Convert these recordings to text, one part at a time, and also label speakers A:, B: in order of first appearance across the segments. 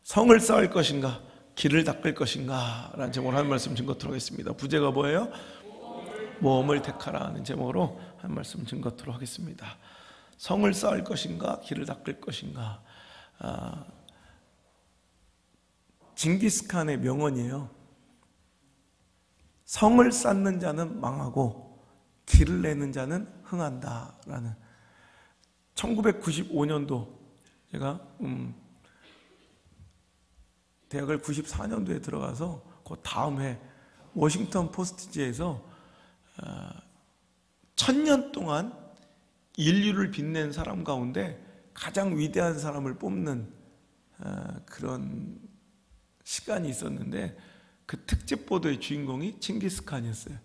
A: 성을 쌓을 것인가 길을 닦을 것인가 라는 제목으로 한 말씀 증거토록 하겠습니다. 부제가 뭐예요? 모험을 택하라 하는 제목으로 한 말씀 증거토록 하겠습니다. 성을 쌓을 것인가 길을 닦을 것인가. 징기스칸의 명언이에요. 성을 쌓는 자는 망하고 길을 내는 자는 흥한다 라는. 1995년도 제가 대학을 94년도에 들어가서 그 다음 해 워싱턴 포스트지에서 1000년 동안 인류를 빛낸 사람 가운데 가장 위대한 사람을 뽑는 그런 시간이 있었는데, 그 특집 보도의 주인공이 칭기스칸이었어요.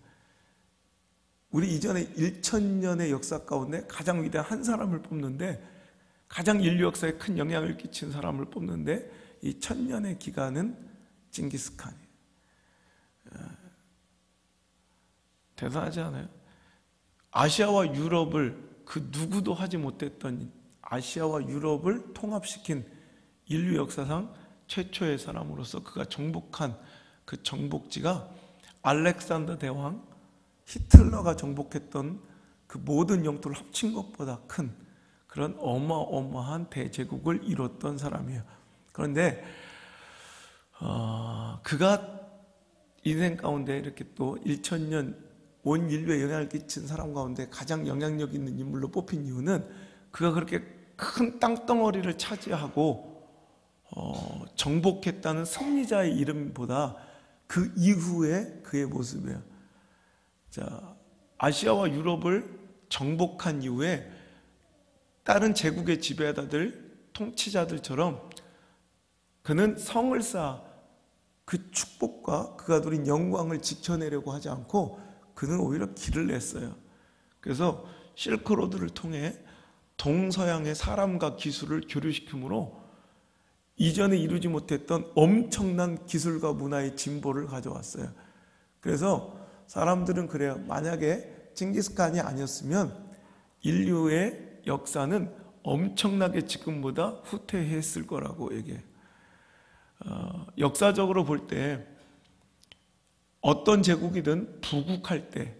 A: 우리 이전에 1000년의 역사 가운데 가장 위대한 한 사람을 뽑는데, 가장 인류 역사에 큰 영향을 끼친 사람을 뽑는데, 이 1000년의 기간은 칭기스칸이에요. 대단하지 않아요? 아시아와 유럽을, 그 누구도 하지 못했던 아시아와 유럽을 통합시킨 인류 역사상 최초의 사람으로서 그가 정복한 그 정복지가 알렉산더 대왕, 히틀러가 정복했던 그 모든 영토를 합친 것보다 큰 그런 어마어마한 대제국을 이뤘던 사람이에요. 그런데 그가 인생 가운데 이렇게 또 1000년 온 인류에 영향을 끼친 사람 가운데 가장 영향력 있는 인물로 뽑힌 이유는, 그가 그렇게 큰 땅덩어리를 차지하고 정복했다는 승리자의 이름보다 그 이후에 그의 모습이에요. 자, 아시아와 유럽을 정복한 이후에 다른 제국의 지배자들, 통치자들처럼 그는 성을 쌓아 그 축복과 그가 누린 영광을 지켜내려고 하지 않고 그는 오히려 길을 냈어요. 그래서 실크로드를 통해 동서양의 사람과 기술을 교류시키므로 이전에 이루지 못했던 엄청난 기술과 문화의 진보를 가져왔어요. 그래서 사람들은 그래요. 만약에 칭기스칸이 아니었으면 인류의 역사는 엄청나게 지금보다 후퇴했을 거라고 얘기해요. 역사적으로 볼 때 어떤 제국이든 부국할 때,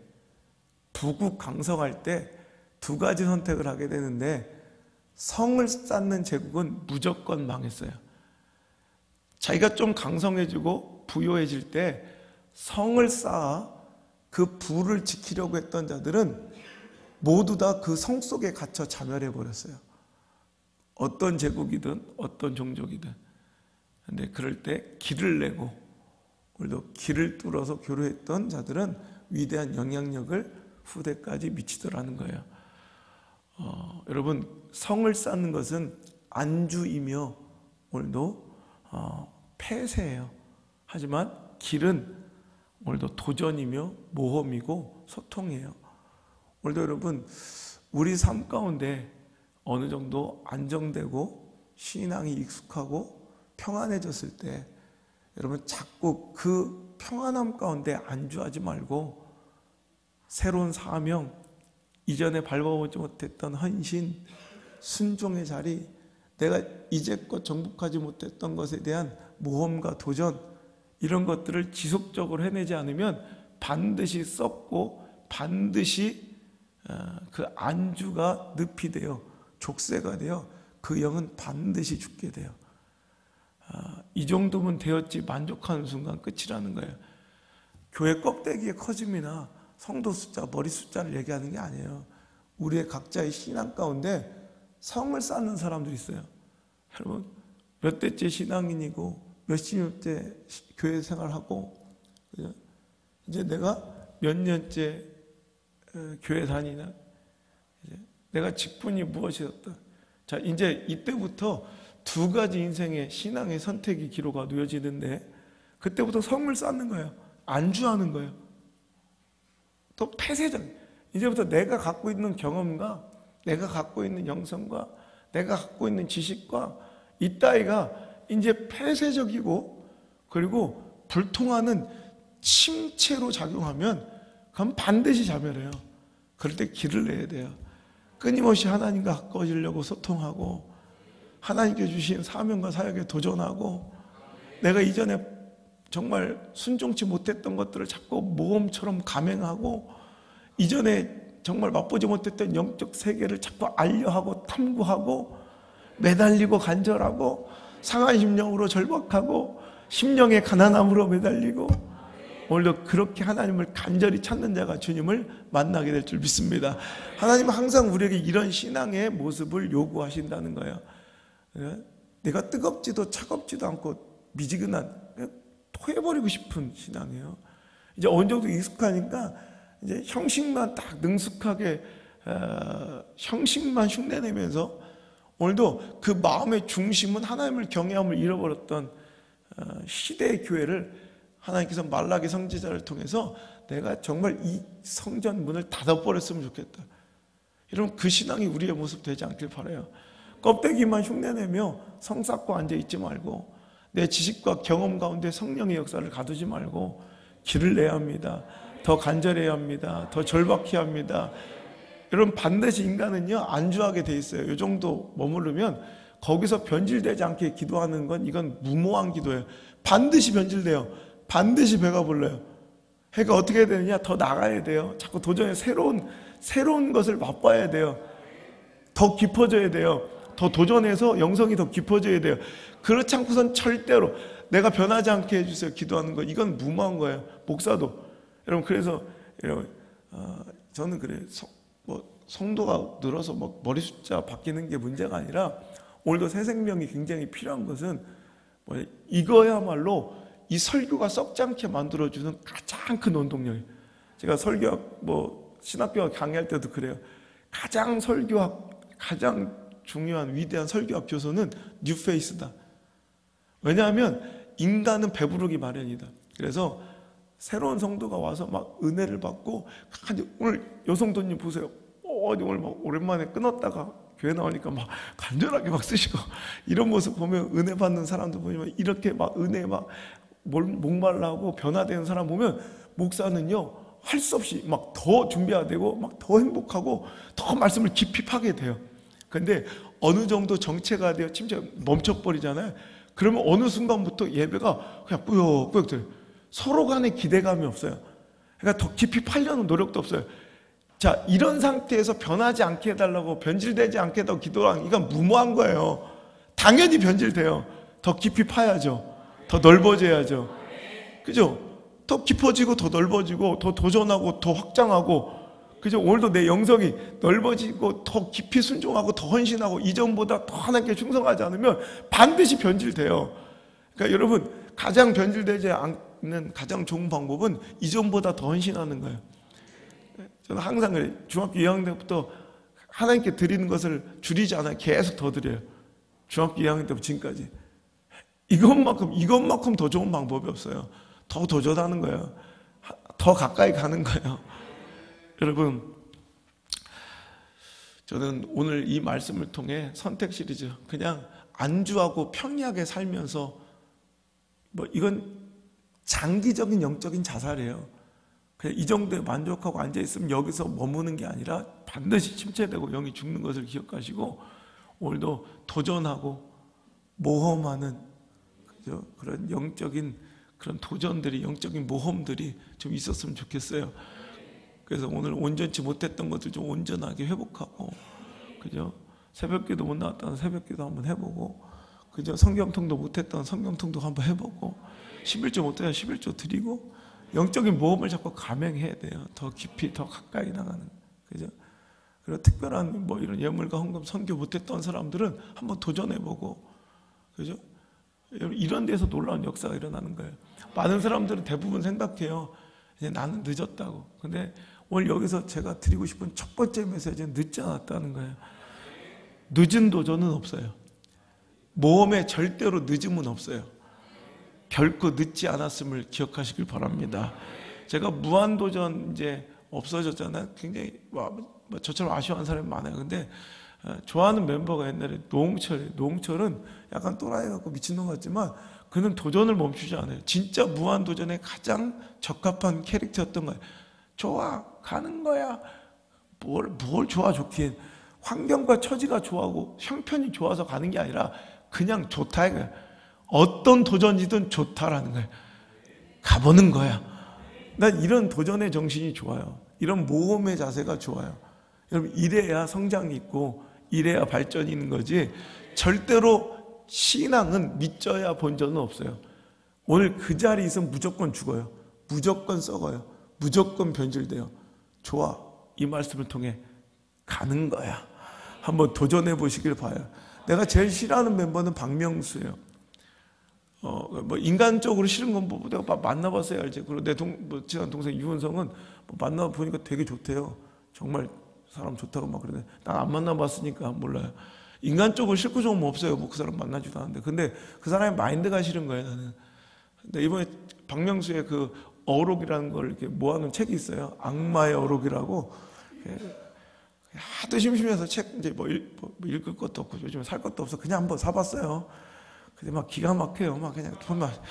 A: 부국 강성할 때 두 가지 선택을 하게 되는데, 성을 쌓는 제국은 무조건 망했어요. 자기가 좀 강성해지고 부유해질 때 성을 쌓아 그 부를 지키려고 했던 자들은 모두 다 그 성 속에 갇혀 자멸해 버렸어요. 어떤 제국이든 어떤 종족이든. 근데 그럴 때 길을 내고 오늘도 길을 뚫어서 교류했던 자들은 위대한 영향력을 후대까지 미치더라는 거예요. 여러분, 성을 쌓는 것은 안주이며 오늘도 폐쇄예요. 하지만 길은 오늘도 도전이며 모험이고 소통이에요. 오늘도 여러분, 우리 삶 가운데 어느 정도 안정되고 신앙이 익숙하고 평안해졌을 때 여러분 자꾸 그 평안함 가운데 안주하지 말고 새로운 사명, 이전에 밟아보지 못했던 헌신, 순종의 자리, 내가 이제껏 정복하지 못했던 것에 대한 모험과 도전, 이런 것들을 지속적으로 해내지 않으면 반드시 썩고 반드시 그 안주가 늪이 되어 족쇄가 되어 그 영은 반드시 죽게 돼요. 이 정도면 되었지 만족하는 순간 끝이라는 거예요. 교회 껍데기의 커짐이나 성도 숫자, 머리 숫자를 얘기하는 게 아니에요. 우리의 각자의 신앙 가운데 성을 쌓는 사람들이 있어요. 여러분, 몇 대째 신앙인이고 몇십 년째 교회 생활하고 이제 내가 몇 년째 교회 다니나, 이제 내가 직분이 무엇이었다. 자, 이제 이때부터 두 가지 인생의 신앙의 선택의 기로가 놓여지는데, 그때부터 성을 쌓는 거예요. 안주하는 거예요. 또 폐쇄적. 이제부터 내가 갖고 있는 경험과 내가 갖고 있는 영성과 내가 갖고 있는 지식과 이따위가 이제 폐쇄적이고 그리고 불통하는 침체로 작용하면 그럼 반드시 자멸해요. 그럴 때 길을 내야 돼요. 끊임없이 하나님과 가까워지려고 소통하고 하나님께 주신 사명과 사역에 도전하고, 내가 이전에 정말 순종치 못했던 것들을 자꾸 모험처럼 감행하고, 이전에 정말 맛보지 못했던 영적 세계를 자꾸 알려하고 탐구하고 매달리고 간절하고 상한 심령으로 절박하고 심령의 가난함으로 매달리고, 오늘도 그렇게 하나님을 간절히 찾는 자가 주님을 만나게 될 줄 믿습니다. 하나님은 항상 우리에게 이런 신앙의 모습을 요구하신다는 거예요. 내가 뜨겁지도 차갑지도 않고 미지근한, 토해버리고 싶은 신앙이에요. 이제 어느 정도 익숙하니까 이제 형식만 딱 능숙하게 형식만 흉내내면서, 오늘도 그 마음의 중심은 하나님을 경외함을 잃어버렸던 시대의 교회를 하나님께서 말라기 선지자를 통해서 내가 정말 이 성전 문을 닫아버렸으면 좋겠다. 여러분, 그 신앙이 우리의 모습 되지 않길 바라요. 껍데기만 흉내내며 성 쌓고 앉아있지 말고, 내 지식과 경험 가운데 성령의 역사를 가두지 말고 길을 내야 합니다. 더 간절해야 합니다. 더 절박해야 합니다. 여러분, 반드시 인간은요 안주하게 돼 있어요. 이 정도 머무르면 거기서 변질되지 않게 기도하는 건, 이건 무모한 기도예요. 반드시 변질돼요. 반드시 배가 불러요. 그러니까 어떻게 해야 되느냐? 더 나가야 돼요. 자꾸 도전에 새로운 것을 맛봐야 돼요. 더 깊어져야 돼요. 더 도전해서 영성이 더 깊어져야 돼요. 그렇지 않고선 절대로 내가 변하지 않게 해주세요 기도하는 거, 이건 무모한 거예요. 목사도. 여러분, 그래서 여러분, 저는 그래요. 성도가 늘어서 머리 숫자 바뀌는 게 문제가 아니라, 오늘도 새 생명이 굉장히 필요한 것은 이거야말로 이 설교가 썩지 않게 만들어주는 가장 큰 원동력이에요. 제가 설교학, 신학교학 강의할 때도 그래요. 가장 중요한 위대한 설교학 교수는 뉴페이스다. 왜냐하면 인간은 배부르기 마련이다. 그래서 새로운 성도가 와서 막 은혜를 받고, 오늘 여성도님 보세요. 오늘 막 오랜만에 끊었다가 교회 나오니까 막 간절하게 막 쓰시고, 이런 모습 보면, 은혜 받는 사람도 보면 이렇게 막 은혜 막 목말라하고 변화되는 사람 보면, 목사는요 할 수 없이 막 더 준비해야 되고 막 더 행복하고 더 말씀을 깊이 파게 돼요. 근데 어느 정도 정체가 되어 침체 멈춰버리잖아요. 그러면 어느 순간부터 예배가 그냥 꾸역꾸역 돼요. 서로 간에 기대감이 없어요. 그러니까 더 깊이 파려는 노력도 없어요. 자, 이런 상태에서 변하지 않게 해달라고, 변질되지 않게 해달라고 기도하는, 이건 무모한 거예요. 당연히 변질돼요. 더 깊이 파야죠. 더 넓어져야죠. 그죠? 더 깊어지고 더 넓어지고 더 도전하고 더 확장하고, 그죠? 오늘도 내 영성이 넓어지고 더 깊이 순종하고 더 헌신하고 이전보다 더 하나님께 충성하지 않으면 반드시 변질돼요. 그러니까 여러분, 가장 변질되지 않는 가장 좋은 방법은 이전보다 더 헌신하는 거예요. 저는 항상 그래요. 중학교 2학년 때부터 하나님께 드리는 것을 줄이지 않아요. 계속 더 드려요. 중학교 2학년 때부터 지금까지. 이것만큼 더 좋은 방법이 없어요. 더 도전하는 거예요. 더 가까이 가는 거예요. 여러분, 저는 오늘 이 말씀을 통해 선택 시리즈, 그냥 안주하고 평이하게 살면서, 이건 장기적인 영적인 자살이에요. 그냥 이 정도에 만족하고 앉아있으면 여기서 머무는 게 아니라 반드시 침체되고 영이 죽는 것을 기억하시고, 오늘도 도전하고 모험하는 그런 영적인 그런 도전들이, 영적인 모험들이 좀 있었으면 좋겠어요. 그래서 오늘 온전치 못했던 것들 좀 온전하게 회복하고, 그죠? 새벽기도 못 나왔다는 새벽기도 한번 해보고, 그죠? 성경통도 못했던 성경통도 한번 해보고, 11조 못해야 11조 드리고, 영적인 모험을 자꾸 감행해야 돼요. 더 깊이, 더 가까이 나가는, 그죠? 그리고 특별한 이런 예물과 헌금 선교 못했던 사람들은 한번 도전해보고, 그죠? 이런 데서 놀라운 역사가 일어나는 거예요. 많은 사람들은 대부분 생각해요. 이제 나는 늦었다고. 근데 오늘 여기서 제가 드리고 싶은 첫 번째 메시지는 늦지 않았다는 거예요. 늦은 도전은 없어요. 모험에 절대로 늦음은 없어요. 결코 늦지 않았음을 기억하시길 바랍니다. 제가 무한도전 이제 없어졌잖아요. 굉장히 저처럼 아쉬워하는 사람이 많아요. 근데 좋아하는 멤버가 옛날에 노홍철이에요. 노홍철은 약간 또라이 같고 미친놈 같지만 그는 도전을 멈추지 않아요. 진짜 무한도전에 가장 적합한 캐릭터였던 거예요. 좋아, 가는 거야. 뭘 좋아 좋긴. 환경과 처지가 좋아하고 형편이 좋아서 가는 게 아니라 그냥 좋다 이거야. 어떤 도전이든 좋다라는 거야. 가보는 거야. 난 이런 도전의 정신이 좋아요. 이런 모험의 자세가 좋아요. 여러분, 이래야 성장이 있고 이래야 발전이 있는 거지, 절대로 신앙은 믿져야 본전은 없어요. 오늘 그 자리에 있으면 무조건 죽어요. 무조건 썩어요. 무조건 변질돼요. 좋아, 이 말씀을 통해 가는 거야. 한번 도전해 보시길 바라요. 내가 제일 싫어하는 멤버는 박명수예요. 뭐 인간적으로 싫은 건 뭐 내가 만나봤어야 알지. 그리고 내 친한 동생 유은성은 뭐 만나보니까 되게 좋대요. 정말 사람 좋다고 막 그러네. 난 안 만나봤으니까 몰라요. 인간적으로 싫고 좋은 거 없어요. 뭐 그 사람 만나지도 않는데. 근데 그 사람의 마인드가 싫은 거예요, 나는. 근데 이번에 박명수의 그 어록이라는 걸 이렇게 모아놓은 책이 있어요. 악마의 어록이라고. 하도 심심해서 책 이제 뭐 읽을 것도 없고 요즘 살 것도 없어. 그냥 한번 사봤어요. 근데 막 기가 막혀요. 막 그냥 막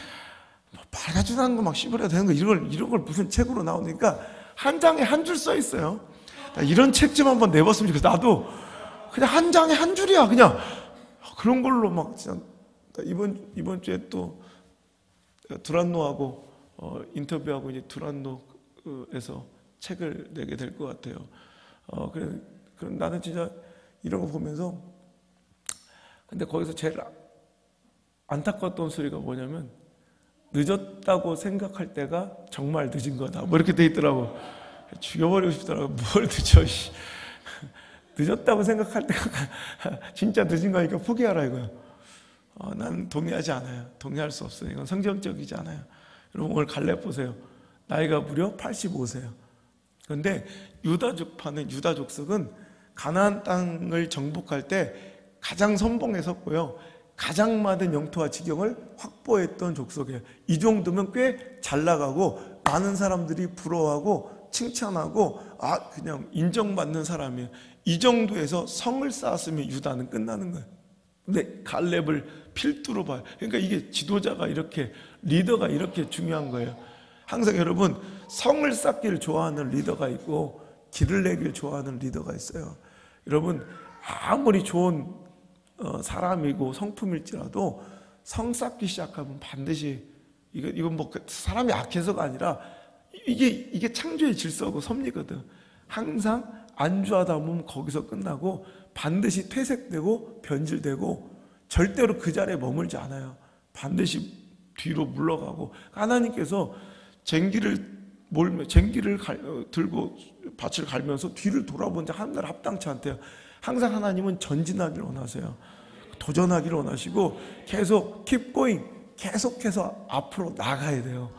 A: 밝아지도 않는 거 막 씹어야 되는 거, 이런 걸 무슨 책으로 나오니까 한 장에 한 줄 써 있어요. 이런 책 좀 한번 내봤으면 좋겠어. 나도 그냥 한 장에 한 줄이야. 그냥 그런 걸로 막 진짜. 이번 주에 또 두란노하고 인터뷰하고 이제 두란노에서 책을 내게 될 것 같아요. 그럼 나는 진짜 이런 거 보면서, 근데 거기서 제일 안타까웠던 소리가 뭐냐면, 늦었다고 생각할 때가 정말 늦은 거다, 뭐 이렇게 돼 있더라고. 죽여버리고 싶더라고. 뭘 늦어, 늦었다고 생각할 때가 진짜 늦은 거니까 포기하라 이거야. 난 동의하지 않아요. 동의할 수 없어요. 이건 성경적이지 않아요. 여러분, 오늘 갈렙 보세요. 나이가 무려 85세예요. 그런데 유다족파는, 유다 족속은 가나안 땅을 정복할 때 가장 선봉에 섰고요, 가장 많은 영토와 지경을 확보했던 족속이에요. 이 정도면 꽤 잘 나가고 많은 사람들이 부러워하고 칭찬하고 그냥 인정받는 사람이에요. 이 정도에서 성을 쌓았으면 유다는 끝나는 거예요. 근데 갈렙을 필두로 봐요. 그러니까 이게 지도자가 이렇게, 리더가 이렇게 중요한 거예요. 항상 여러분, 성을 쌓기를 좋아하는 리더가 있고 길을 내길 좋아하는 리더가 있어요. 여러분, 아무리 좋은 사람이고 성품일지라도 성 쌓기 시작하면 반드시, 이건 뭐 사람이 악해서가 아니라 이게 창조의 질서고 섭리거든. 항상 안주하다 보면 거기서 끝나고 반드시 퇴색되고 변질되고 절대로 그 자리에 머물지 않아요. 반드시 뒤로 물러가고, 하나님께서 쟁기를 들고 밭을 갈면서 뒤를 돌아본 자 한 날 합당치 않대요. 항상 하나님은 전진하기를 원하세요. 도전하기를 원하시고 계속 keep going, 계속해서 앞으로 나가야 돼요.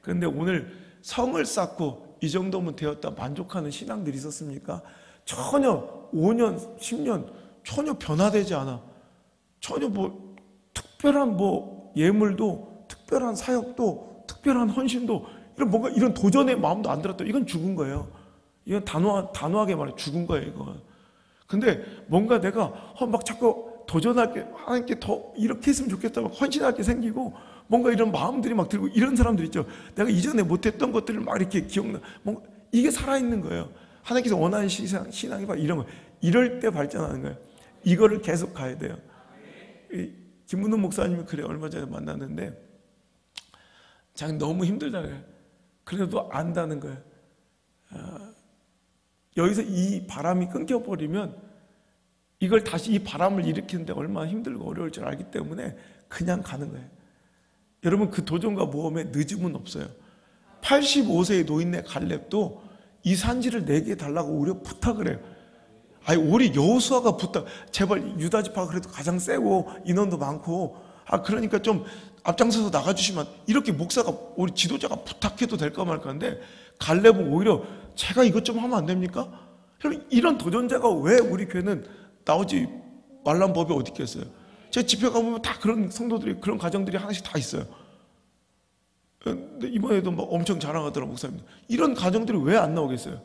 A: 그런데 오늘 성을 쌓고 이 정도면 되었다 만족하는 신앙들이 있었습니까? 전혀 5년, 10년 전혀 변화되지 않아. 전혀 뭐 특별한 뭐 예물도, 특별한 사역도, 특별한 헌신도, 이런 뭔가 이런 도전의 마음도 안 들었다. 이건 죽은 거예요. 이건 단호하게 말해 죽은 거예요, 이거. 근데 뭔가 내가 막 자꾸 도전할 게, 하나님께 더 이렇게 했으면 좋겠다, 막 헌신할 게 생기고, 뭔가 이런 마음들이 막 들고, 이런 사람들 있죠. 내가 이전에 못했던 것들을 막 이렇게 기억나, 뭔가 이게 살아있는 거예요. 하나님께서 원하는 신앙이 막 이런 거예요. 이럴 때 발전하는 거예요. 이거를 계속 가야 돼요. 김문호 목사님이 그래, 얼마 전에 만났는데 자기 너무 힘들다 그래요. 그래도 안다는 거예요. 여기서 이 바람이 끊겨버리면 이걸 다시, 이 바람을 일으키는데 얼마나 힘들고 어려울 줄 알기 때문에 그냥 가는 거예요. 여러분, 그 도전과 모험에 늦음은 없어요. 85세의 노인네 갈렙도 이 산지를 내게 달라고 오히려 부탁을 해요. 우리 여호수아가 제발, 유다 지파가 그래도 가장 세고 인원도 많고, 그러니까 좀 앞장서서 나가주시면, 이렇게 목사가, 우리 지도자가 부탁해도 될까 말까 하는데, 갈렙은 오히려 제가 이것 좀 하면 안 됩니까? 이런 도전자가 왜 우리 교회는 나오지 말란 법이 어디 있겠어요? 제 집회 가보면 다 그런 성도들이, 그런 가정들이 하나씩 다 있어요. 근데 이번에도 막 엄청 자랑하더라고요, 목사님. 이런 가정들이 왜 안 나오겠어요?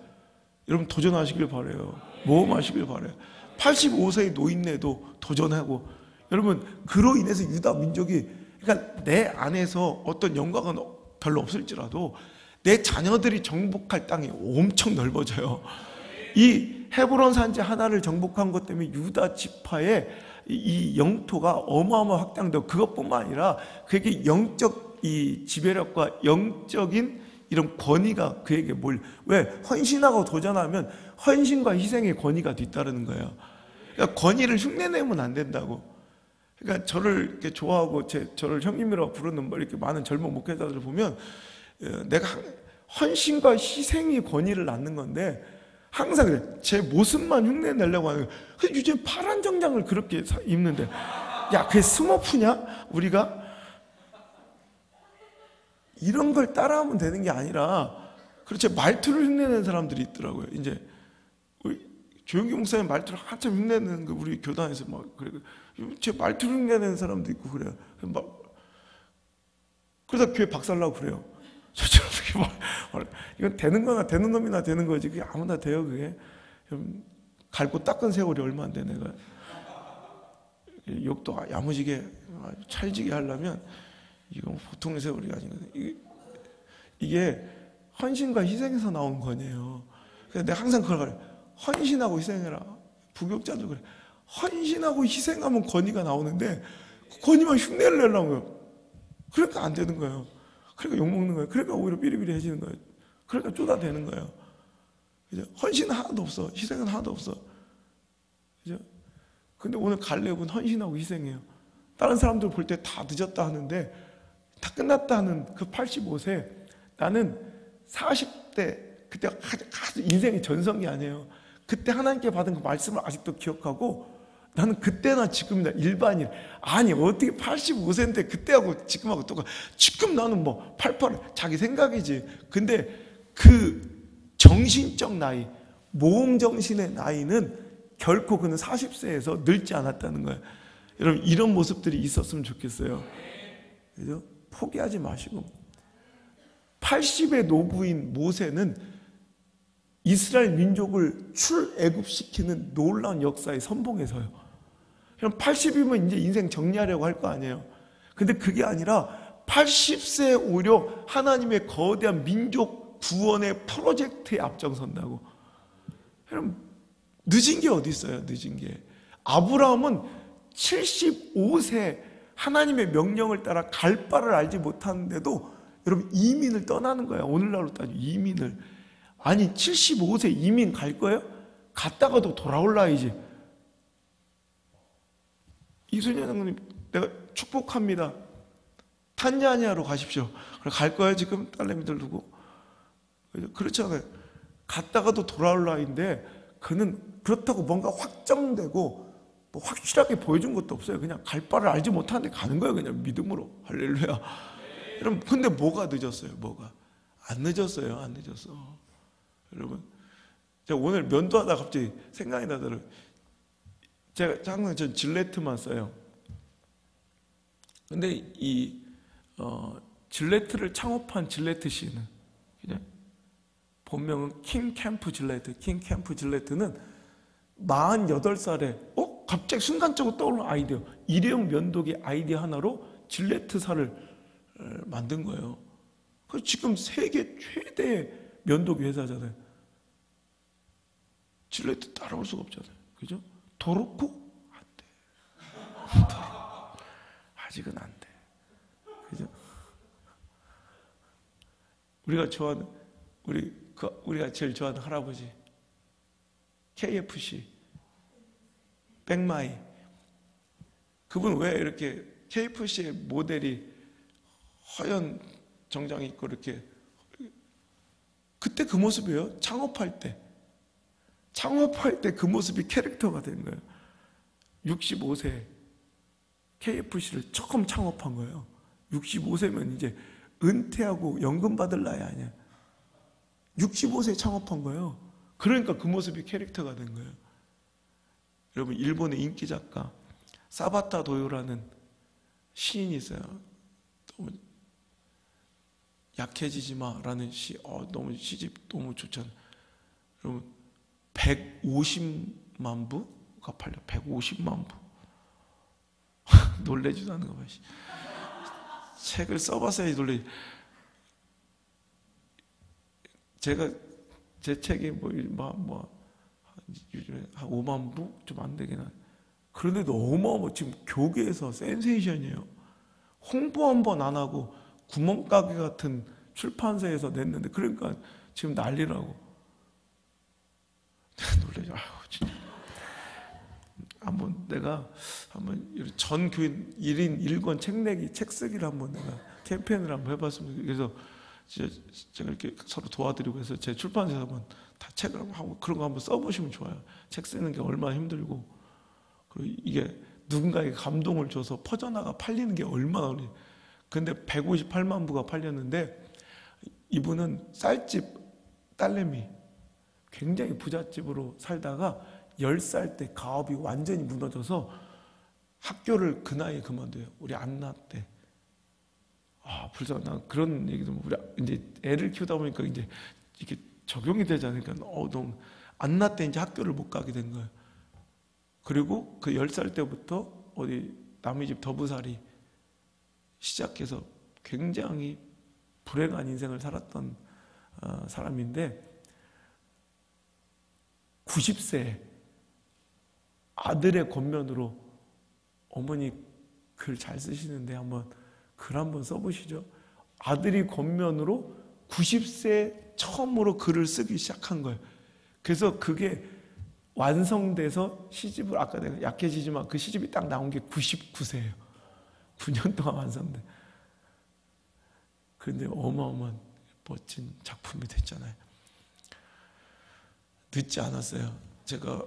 A: 여러분, 도전하시길 바라요. 모험하시길 바라요. 85세의 노인네도 도전하고, 여러분, 그로 인해서 유다 민족이, 그러니까 내 안에서 어떤 영광은 별로 없을지라도 내 자녀들이 정복할 땅이 엄청 넓어져요. 이 헤브론 산지 하나를 정복한 것 때문에 유다 지파의 이 영토가 어마어마 확장되고, 그것뿐만 아니라 그에게 영적 이 지배력과 영적인 이런 권위가 그에게 왜? 헌신하고 도전하면 헌신과 희생의 권위가 뒤따르는 거예요. 그러니까 권위를 흉내내면 안 된다고. 그러니까 저를 이렇게 좋아하고 저를 형님이라고 부르는 이렇게 많은 젊은 목회자들을 보면, 내가 헌신과 희생이 권위를 낳는 건데 항상 그래. 제 모습만 흉내내려고 하는 거예요. 요즘 파란 정장을 그렇게 입는데, 야, 그게 스머프냐? 우리가? 이런 걸 따라하면 되는 게 아니라, 그렇지, 말투를 흉내내는 사람들이 있더라고요. 이제 우리 조영기 목사님 말투를 한참 흉내내는 거 우리 교단에서 막 그래. 제 말투를 흉내내는 사람도 있고 그래요. 그러다 교회 박살나고 그래요. 저처럼 이렇게 이건 되는 거나 되는 놈이나 되는 거지. 그게 아무나 돼요, 그게. 갈고 닦은 세월이 얼마 안 돼, 내가. 욕도 야무지게, 찰지게 하려면 이건 보통의 세월이 아니거든요. 이게 헌신과 희생에서 나온 거네요. 그래서 내가 항상 그걸 말해. 헌신하고 희생해라. 부교육자도 그래. 헌신하고 희생하면 권위가 나오는데, 그 권위만 흉내를 내려고 해요. 그러니까 안 되는 거예요. 그러니까 욕먹는 거예요. 그러니까 오히려 삐리삐리해지는 거예요. 그러니까 쪼다대는 거예요. 그죠? 헌신은 하나도 없어. 희생은 하나도 없어. 그죠? 근데 오늘 갈렙은 헌신하고 희생해요. 다른 사람들 볼 때 다 늦었다 하는데, 다 끝났다 하는 그 85세, 나는 40대, 그때가 인생의 전성기 아니에요. 그때 하나님께 받은 그 말씀을 아직도 기억하고, 나는 그때나 지금이나 일반인. 아니, 어떻게 85세인데 그때하고 지금하고 똑같아. 지금 나는 88, 자기 생각이지. 근데 그 정신적 나이, 모험 정신의 나이는 결코 그는 40세에서 늙지 않았다는 거예요. 여러분, 이런 모습들이 있었으면 좋겠어요. 그죠? 포기하지 마시고. 80의 노부인 모세는 이스라엘 민족을 출애굽시키는 놀라운 역사의 선봉에 서요. 그럼 80이면 이제 인생 정리하려고 할 거 아니에요. 근데 그게 아니라 80세에 오히려 하나님의 거대한 민족 구원의 프로젝트에 앞장선다고. 여러분, 늦은 게 어디 있어요? 늦은 게. 아브라함은 75세 하나님의 명령을 따라 갈 바를 알지 못하는데도 여러분 이민을 떠나는 거예요. 오늘날로 따지면 이민을. 아니, 75세 이민 갈 거예요? 갔다가도 돌아올 나이지. 이순현 장로님, 내가 축복합니다. 탄자니아로 가십시오. 갈 거예요, 지금 딸내미들 두고? 그렇잖아요. 갔다가도 돌아올 나이인데, 그는 그렇다고 뭔가 확정되고 확실하게 보여준 것도 없어요. 그냥 갈 바를 알지 못하는데 가는 거예요. 그냥 믿음으로. 할렐루야. 여러분, 근데 뭐가 늦었어요? 뭐가? 안 늦었어요. 안 늦었어. 여러분, 제가 오늘 면도하다 갑자기 생각이 나더라고요. 제가 항상 전 질레트만 써요. 근데 이 질레트를 창업한 질레트 씨는 그냥 본명은 킹 캠프 질레트. 킹 캠프 질레트는 48살에 갑자기 순간적으로 떠오르는 아이디어, 일회용 면도기 아이디어 하나로 질레트사를 만든 거예요. 그래서 지금 세계 최대의 면도기 회사잖아요. 질레트 따라올 수가 없잖아요. 그죠? 도르코? 안 돼. 아직은 안 돼. 그죠? 우리가 좋아하는, 우리가 제일 좋아하는 할아버지. KFC. 백마이. 그분 왜 이렇게 KFC의 모델이 허연 정장 입고 이렇게. 그때 그 모습이에요. 창업할 때. 창업할 때 그 모습이 캐릭터가 된 거예요. 65세 KFC를 처음 창업한 거예요. 65세면 이제 은퇴하고 연금 받을 나이 아니야. 65세에 창업한 거예요. 그러니까 그 모습이 캐릭터가 된 거예요. 여러분, 일본의 인기 작가 사바타 도요라는 시인이 있어요. 너무 약해지지 마라는 시, 너무 시집 너무 좋잖아요. 여러분, 150만 부가 팔려. 150만 부. 놀래지도 않는 거 봐. 책을 써봤어야지 놀래. 제가 제 책이 요즘에 한 5만 부? 좀 안 되긴 한. 그런데도 어마어마, 지금 교계에서 센세이션이에요. 홍보 한 번 안 하고 구멍가게 같은 출판사에서 냈는데, 그러니까 지금 난리라고. 놀라죠. 아유, 진짜. 내가 한번 전 교인 1인 1권 책 내기, 책 쓰기를 한번 내가 캠페인을 한번 해봤습니다. 그래서 제가 이렇게 서로 도와드리고 해서 제 출판사에서 한번 다 책을 하고 그런 거 한번 써보시면 좋아요. 책 쓰는 게 얼마나 힘들고, 그리고 이게 누군가에게 감동을 줘서 퍼져나가 팔리는 게 얼마나 어려워요. 근데 158만 부가 팔렸는데, 이분은 쌀집 딸내미, 굉장히 부잣집으로 살다가 10살 때 가업이 완전히 무너져서 학교를 그 나이에 그만둬요. 우리 안나 때. 불쌍하다. 난 그런 얘기도, 우리 이제 애를 키우다 보니까 이제 이게 적용이 되잖아요. 그러니까 너무 안나 때 이제 학교를 못 가게 된 거예요. 그리고 그 10살 때부터 어디 남의 집 더부살이 시작해서 굉장히 불행한 인생을 살았던 사람인데, 90세 아들의 권면으로, 어머니 글 잘 쓰시는데 한번 글 한번 써보시죠. 아들이 권면으로 90세 처음으로 글을 쓰기 시작한 거예요. 그래서 그게 완성돼서 시집을, 아까 내가 약해지지만 그 시집이 딱 나온 게 99세예요. 9년 동안 완성돼. 그런데 어마어마한 멋진 작품이 됐잖아요. 늦지 않았어요. 제가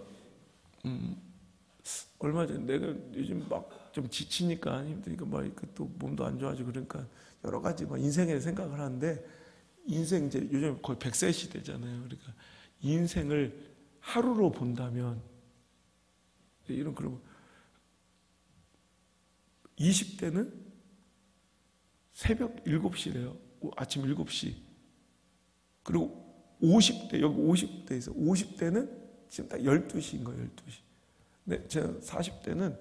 A: 얼마 전에, 내가 요즘 막 좀 지치니까, 힘드니까 막 또 몸도 안 좋아지고, 그러니까 여러 가지 막 인생에 생각을 하는데, 인생 이제 요즘 거의 100세 시대잖아요. 그러니까 인생을 하루로 본다면, 이런, 그러면 20대는 새벽 7시래요. 아침 7시. 그리고 50대, 여기 50대에서 50대는 지금 딱 12시인 거예요. 12시. 근데 제가 40대는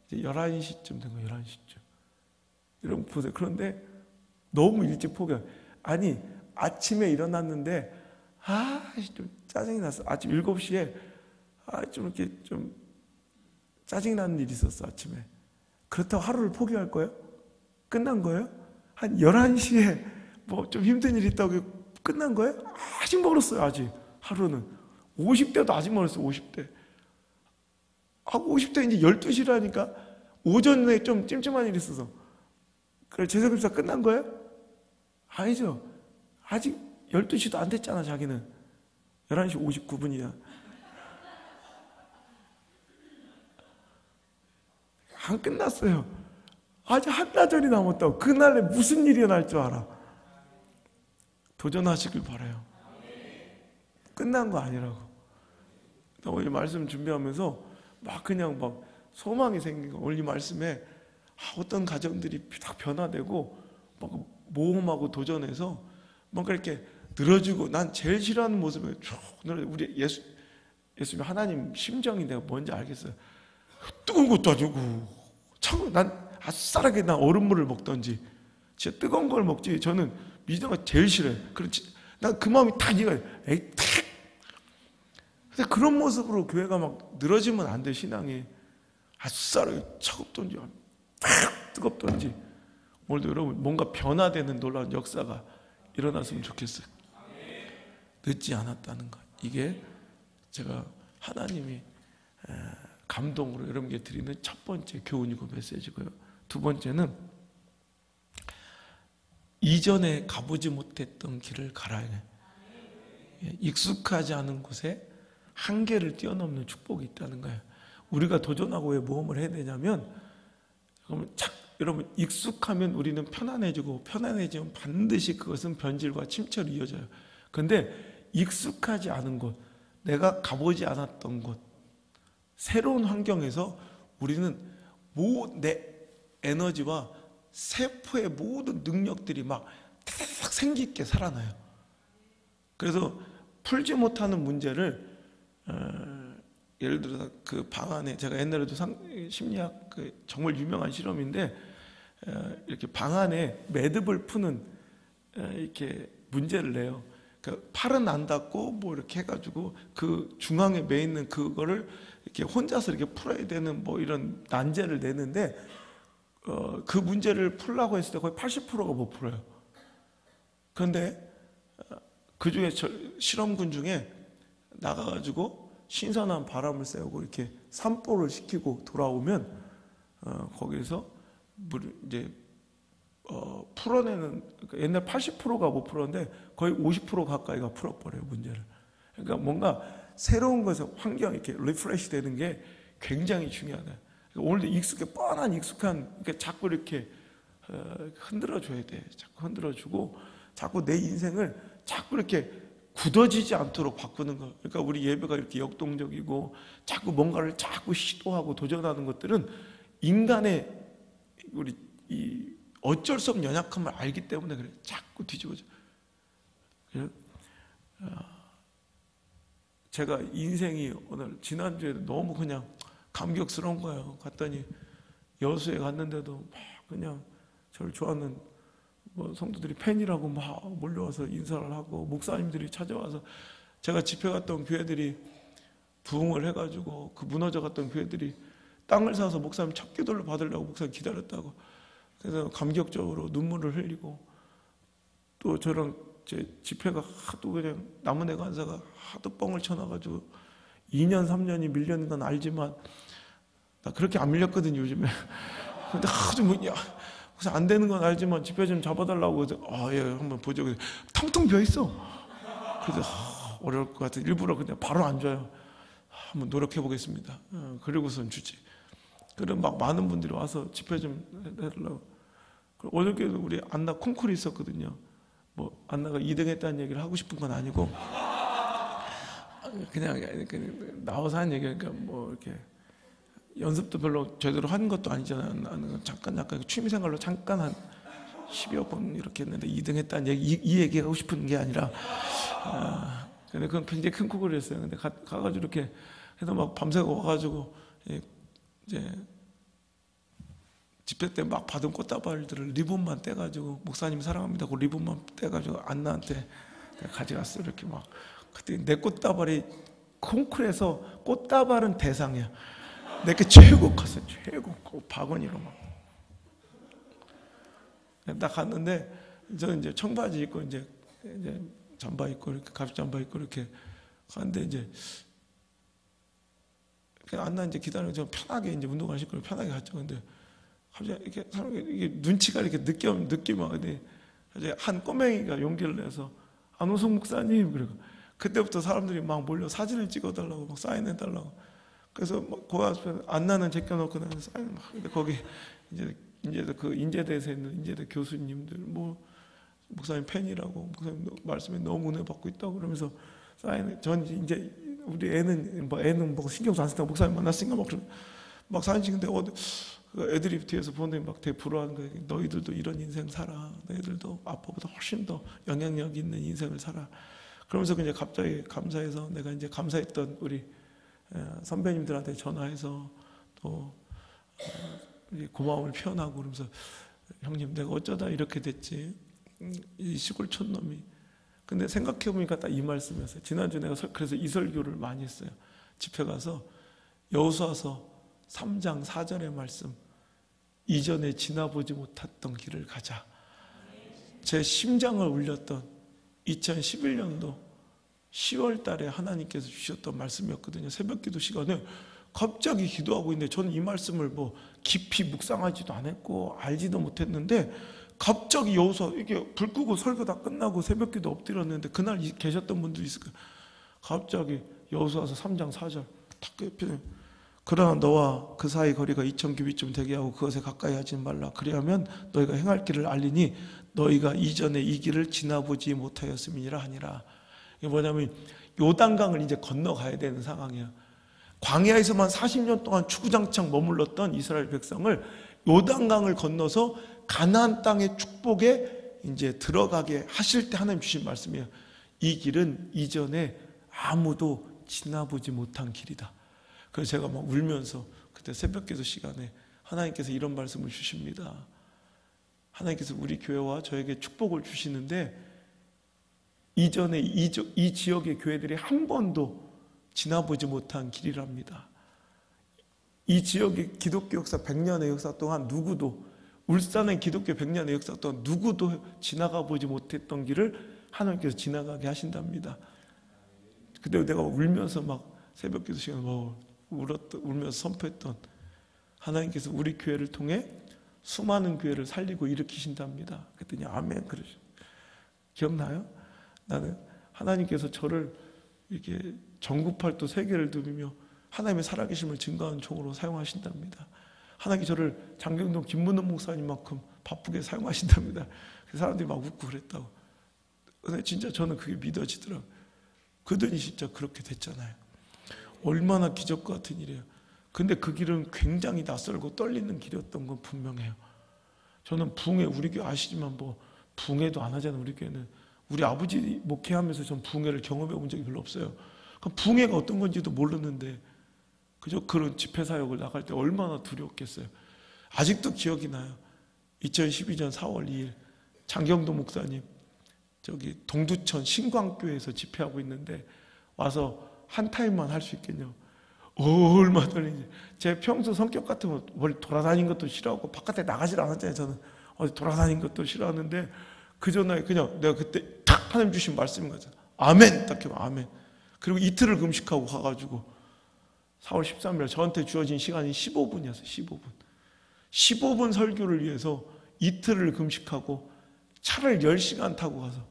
A: 이제 11시쯤 된 거예요. 11시쯤. 여러분 보세요. 그런데 너무 일찍 포기해요. 아니, 아침에 일어났는데 좀 짜증이 났어. 아침 7시에 좀 이렇게 좀 짜증 나는 일이 있었어. 아침에. 그렇다고 하루를 포기할 거예요? 끝난 거예요? 한 11시에 뭐 좀 힘든 일이 있다고 끝난 거예요? 아직 멀었어요. 아직 하루는. 50대도 아직 멀었어요. 50대. 50대 이제 12시라니까 오전에 좀 찜찜한 일이 있어서. 그래, 제사급사 끝난 거예요? 아니죠. 아직 12시도 안 됐잖아. 자기는 11시 59분이야 안 끝났어요. 아직 한나절이 남았다고. 그날에 무슨 일이 날 줄 알아. 도전하시길 바라요. 끝난 거 아니라고. 오늘 말씀 준비하면서 그냥 소망이 생긴 거. 오늘 이 말씀에 어떤 가정들이 딱 변화되고 모험하고 도전해서 뭔가 이렇게 늘어지고, 난 제일 싫어하는 모습에 쭉 늘어지고, 우리 예수님 하나님 심정이 내가 뭔지 알겠어요. 뜨거운 것도 아니고 난 아싸라게 난 얼음물을 먹던지 진짜 뜨거운 걸 먹지. 저는 미정가 제일 싫어요. 그렇지. 난 그 마음이 딱 이거예요. 근데 그런 모습으로 교회가 늘어지면 안 돼. 신앙이 아싸라게 차갑던지 뜨겁던지. 오늘도 여러분 뭔가 변화되는 놀라운 역사가 일어났으면 좋겠어요. 늦지 않았다는 것. 이게 제가 하나님이 감동으로 여러분께 드리는 첫 번째 교훈이고 메시지고요. 두 번째는 이전에 가보지 못했던 길을 가라. 익숙하지 않은 곳에 한계를 뛰어넘는 축복이 있다는 거예요. 우리가 도전하고 왜 모험을 해야 되냐면, 여러분 익숙하면 우리는 편안해지고, 편안해지면 반드시 그것은 변질과 침체로 이어져요. 그런데 익숙하지 않은 곳, 내가 가보지 않았던 곳, 새로운 환경에서 우리는 내 에너지와 세포의 모든 능력들이 탁 생기 있게 살아나요. 그래서 풀지 못하는 문제를 예를 들어서 그 방 안에, 제가 옛날에도 심리학 정말 유명한 실험인데, 이렇게 방 안에 매듭을 푸는 이렇게 문제를 내요. 그 팔은 안 닿고 뭐 이렇게 해가지고 그 중앙에 매 있는 그거를 이렇게 혼자서 이렇게 풀어야 되는 뭐 이런 난제를 내는데 그 문제를 풀라고 했을 때 거의 80%가 못 풀어요. 그런데 그 중에 실험군 중에 나가가지고 신선한 바람을 쐬고 이렇게 산보를 시키고 돌아오면 거기서 이제 풀어내는, 그러니까 옛날 80%가 못 풀었는데 거의 50% 가까이가 풀어버려요, 문제를. 그러니까 뭔가 새로운 것에 환경 이렇게 리프레시 되는 게 굉장히 중요하다. 그러니까 오늘도 뻔한 익숙한, 그러니까 자꾸 이렇게 흔들어줘야 돼. 자꾸 흔들어주고 자꾸 내 인생을 자꾸 이렇게 굳어지지 않도록 바꾸는 거. 그러니까 우리 예배가 이렇게 역동적이고 자꾸 뭔가를 자꾸 시도하고 도전하는 것들은 인간의 우리 이 어쩔 수 없는 연약함을 알기 때문에 그래. 자꾸 뒤집어져. 제가 인생이 오늘 지난주에 너무 그냥 감격스러운 거예요. 갔더니 여수에 갔는데도 막 그냥 저를 좋아하는 뭐 성도들이 팬이라고 막 몰려와서 인사를 하고, 목사님들이 찾아와서, 제가 집회 갔던 교회들이 부흥을 해가지고 그 무너져 갔던 교회들이 땅을 사서 목사님 첫 기도를 받으려고 목사님 기다렸다고. 그래서 감격적으로 눈물을 흘리고, 또 저랑 제 집회가 하도 그냥 남은혜 간사가 하도 뻥을 쳐놔가지고 2년 3년이 밀렸는 건 알지만 나 그렇게 안 밀렸거든 요즘에. 근데 하도 뭐냐, 그래서 안 되는 건 알지만 집회 좀 잡아달라고. 그래서 예, 한번 보죠. 텅텅 비어 있어. 그래서 어려울 것 같아. 일부러 그냥 바로 앉아요. 한번 노력해 보겠습니다. 그리고선 주지. 그럼 막 많은 분들이 와서 집회 좀 해달라고. 어저께도 우리 안나 콩쿠르 있었거든요. 뭐 안나가 2등 했다는 얘기를 하고 싶은 건 아니고 그냥 나와서 하는 얘기니까 뭐 이렇게 연습도 별로 제대로 한 것도 아니잖아요. 나는 잠깐 취미생활로 잠깐 한 10여 번 이렇게 했는데 2등 했다는 얘기, 이 얘기하고 싶은 게 아니라 근데 그건 굉장히 큰 코골이었어요. 근데 가가지고 이렇게 해서 막 밤새고 와가지고 이제 집회 때 막 받은 꽃다발들을 리본만 떼가지고 목사님 사랑합니다. 그 리본만 떼가지고 안나한테 가져갔어. 이렇게 막. 그때 내 꽃다발이 콩쿨에서 꽃다발은 대상이야. 내게 최고 컸어요. 최고 박원이로 막. 딱 갔는데 저는 이제 청바지 입고 이제 잠바 입고 이렇게 가죽 잠바 입고 이렇게 갔는데 이제 안나 이제 기다리고 좀 편하게 이제 운동화 신고 편하게 갔죠. 근데 갑자기 이렇게 사람이 이게 눈치가 이렇게 느끼면 근데 한 꼬맹이가 용기를 내서 안호성 목사님, 그리고 그때부터 사람들이 막 몰려 사진을 찍어달라고 막 사인해달라고. 그래서 막 그 앞에 안나는 제껴놓고 나는 사인 막. 근데 거기 이제 그 인제대에서 있는 인제대 교수님들 뭐 목사님 팬이라고, 목사님 말씀에 너무 은혜 받고 있다고 그러면서 사인해. 전 이제 우리 애는 뭐 신경도 안 쓰다가 목사님 만났으니까 막 사진 찍는데 애들이 뒤에서 보는데 막 되게 부러워하는 거예요. 너희들도 이런 인생 살아. 너희들도 아빠보다 훨씬 더 영향력 있는 인생을 살아. 그러면서 그냥 갑자기 감사해서 내가 이제 감사했던 우리 선배님들한테 전화해서 또 고마움을 표현하고 그러면서 형님 내가 어쩌다 이렇게 됐지. 이 시골 촌놈이. 근데 생각해보니까 딱 이 말씀이었어요. 지난주에 내가 그래서 이 설교를 많이 했어요. 집회 가서 여호수아서 3장 4절의 말씀, 이전에 지나보지 못했던 길을 가자. 제 심장을 울렸던 2011년도 10월 달에 하나님께서 주셨던 말씀이었거든요. 새벽기도 시간에 갑자기 기도하고 있는데 저는 이 말씀을 뭐 깊이 묵상하지도 않았고 알지도 못했는데 갑자기 여호수아 이게 불 끄고 설교 다 끝나고 새벽기도 엎드렸는데 그날 계셨던 분도 있을 거예요. 갑자기 여호수아서 3장 4절 탁 그러나 너와 그 사이 거리가 2000규빗쯤 되게 하고 그것에 가까이 하지 말라. 그리하면 너희가 행할 길을 알리니 너희가 이전에 이 길을 지나보지 못하였음이니라 하니라. 이게 뭐냐면 요단강을 이제 건너가야 되는 상황이야. 광야에서만 40년 동안 추구장창 머물렀던 이스라엘 백성을 요단강을 건너서 가나안 땅의 축복에 이제 들어가게 하실 때 하나님 주신 말씀이에요. 이 길은 이전에 아무도 지나보지 못한 길이다. 그래서 제가 막 울면서 그때 새벽기도 시간에 하나님께서 이런 말씀을 주십니다. 하나님께서 우리 교회와 저에게 축복을 주시는데 이전에 이 지역의 교회들이 한 번도 지나보지 못한 길이랍니다. 이 지역의 기독교 역사 100년의 역사 동안 누구도, 울산의 기독교 100년의 역사 동안 누구도 지나가 보지 못했던 길을 하나님께서 지나가게 하신답니다. 그때 내가 울면서 막 새벽 기도 시간에 울면서 선포했던, 하나님께서 우리 교회를 통해 수많은 교회를 살리고 일으키신답니다. 그랬더니 아멘 그러죠. 기억나요? 나는 하나님께서 저를 이렇게 전국팔도 세계를 누비며 하나님의 살아계심을 증거하는 종으로 사용하신답니다. 하나님이 저를 장경동 김문호 목사님만큼 바쁘게 사용하신답니다. 그 사람들이 막 웃고 그랬다고. 근데 진짜 저는 그게 믿어지더라고요. 그들이 진짜 그렇게 됐잖아요. 얼마나 기적 같은 일이에요. 근데 그 길은 굉장히 낯설고 떨리는 길이었던 건 분명해요. 저는 붕해, 우리 교회 아시지만 뭐 붕해도 안 하잖아요. 우리 교회는. 우리 아버지 목회하면서 전 붕해를 경험해 본 적이 별로 없어요. 그럼 붕해가 어떤 건지도 모르는데 그저 그런 집회 사역을 나갈 때 얼마나 두려웠겠어요. 아직도 기억이 나요. 2012년 4월 2일 장경도 목사님 저기 동두천 신광교회에서 집회하고 있는데 와서 한 타임만 할 수 있겠냐. 얼마나 떨리는지. 제 평소 성격 같으면 뭘 돌아다니는 것도 싫어하고 바깥에 나가질 않았잖아요. 저는 어디 돌아다니는 것도 싫어하는데 그 전에 그냥 내가 그때 탁 하나님 주신 말씀인 거죠. 아멘! 딱 해봐 아멘. 그리고 이틀을 금식하고 가가지고 4월 13일 저한테 주어진 시간이 15분이었어요. 15분. 15분 설교를 위해서 이틀을 금식하고 차를 10시간 타고 가서.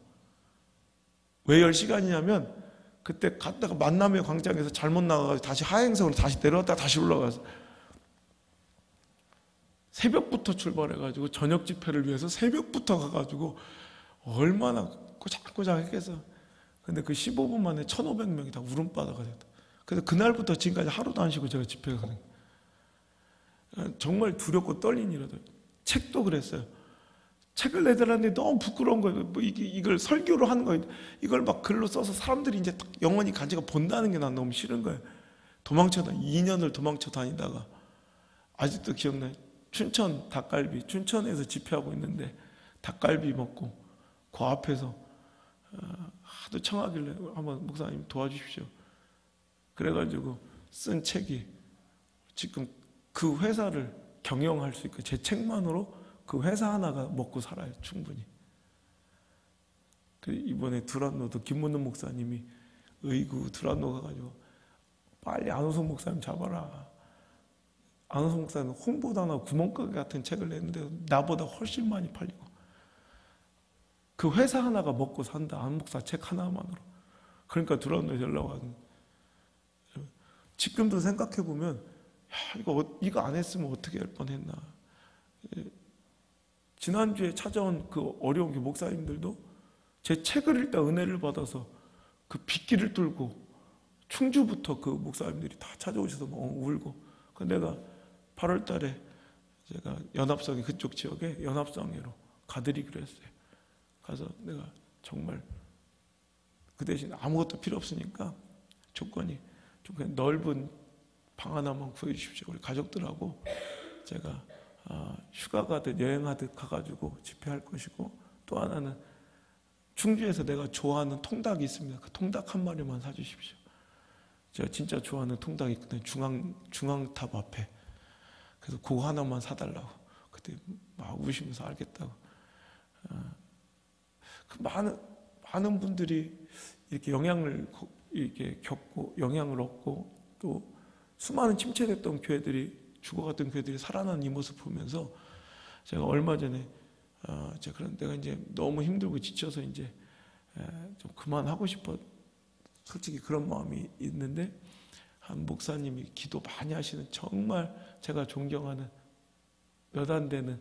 A: 왜 10시간이냐면 그때 갔다가 만남의 광장에서 잘못 나가서 다시 하행성으로 다시 내려왔다가 다시 올라가서 새벽부터 출발해가지고 저녁 집회를 위해서 새벽부터 가가지고 얼마나 꼬장꼬장 했겠어. 근데 그 15분 만에 1,500명이 다 울음바다가 됐다. 그래서 그날부터 지금까지 하루도 안 쉬고 제가 집회에 가는 거예요. 정말 두렵고 떨린 일이다. 책도 그랬어요. 책을 내달라는데 너무 부끄러운 거예요. 뭐 이걸 설교로 하는 거예요. 이걸 막 글로 써서 사람들이 이제 영원히 간제가 본다는 게 난 너무 싫은 거예요. 2년을 도망쳐 다니다가 아직도 기억나요. 춘천 닭갈비, 춘천에서 집회하고 있는데 닭갈비 먹고 그 앞에서 하도 청하길래 한번 목사님 도와주십시오. 그래가지고 쓴 책이 지금 그 회사를 경영할 수 있고 제 책만으로 그 회사 하나가 먹고 살아요. 충분히. 이번에 두란노도 김문호 목사님이 의구 두란노 가가지고 빨리 안호성 목사님 잡아라. 안호성 목사님 홍보단화 구멍가게 같은 책을 냈는데 나보다 훨씬 많이 팔리고 그 회사 하나가 먹고 산다. 안 목사 책 하나만으로. 그러니까 두란노에 연락 와서 지금도 생각해보면 이거 안 했으면 어떻게 할 뻔했나. 지난주에 찾아온 그 어려운 목사님들도 제 책을 읽다 은혜를 받아서 그 빗길을 뚫고 충주부터 그 목사님들이 다 찾아오셔서 막 울고. 내가 8월 달에 제가 연합성회 그쪽 지역에 연합성회로 가드리기로 했어요. 가서 내가 정말 그 대신 아무것도 필요 없으니까 조건이 좀 그냥 넓은 방 하나만 구해주십시오. 우리 가족들하고 제가 휴가 가듯 여행하듯 가가지고 집회할 것이고 또 하나는 충주에서 내가 좋아하는 통닭이 있습니다. 그 통닭 한 마리만 사주십시오. 제가 진짜 좋아하는 통닭이 있거든요. 중앙탑 앞에. 그래서 그거 하나만 사달라고. 그때 막 우시면서 알겠다고. 그 많은 분들이 이렇게 영향을 이렇게 겪고 영향을 얻고 또 수많은 침체됐던 교회들이 죽어갔던 교회들이 살아나는 이 모습 보면서 제가 얼마 전에 내가 이제 너무 힘들고 지쳐서 이제 좀 그만하고 싶어. 솔직히 그런 마음이 있는데 한 목사님이 기도 많이 하시는 정말 제가 존경하는 몇 안 되는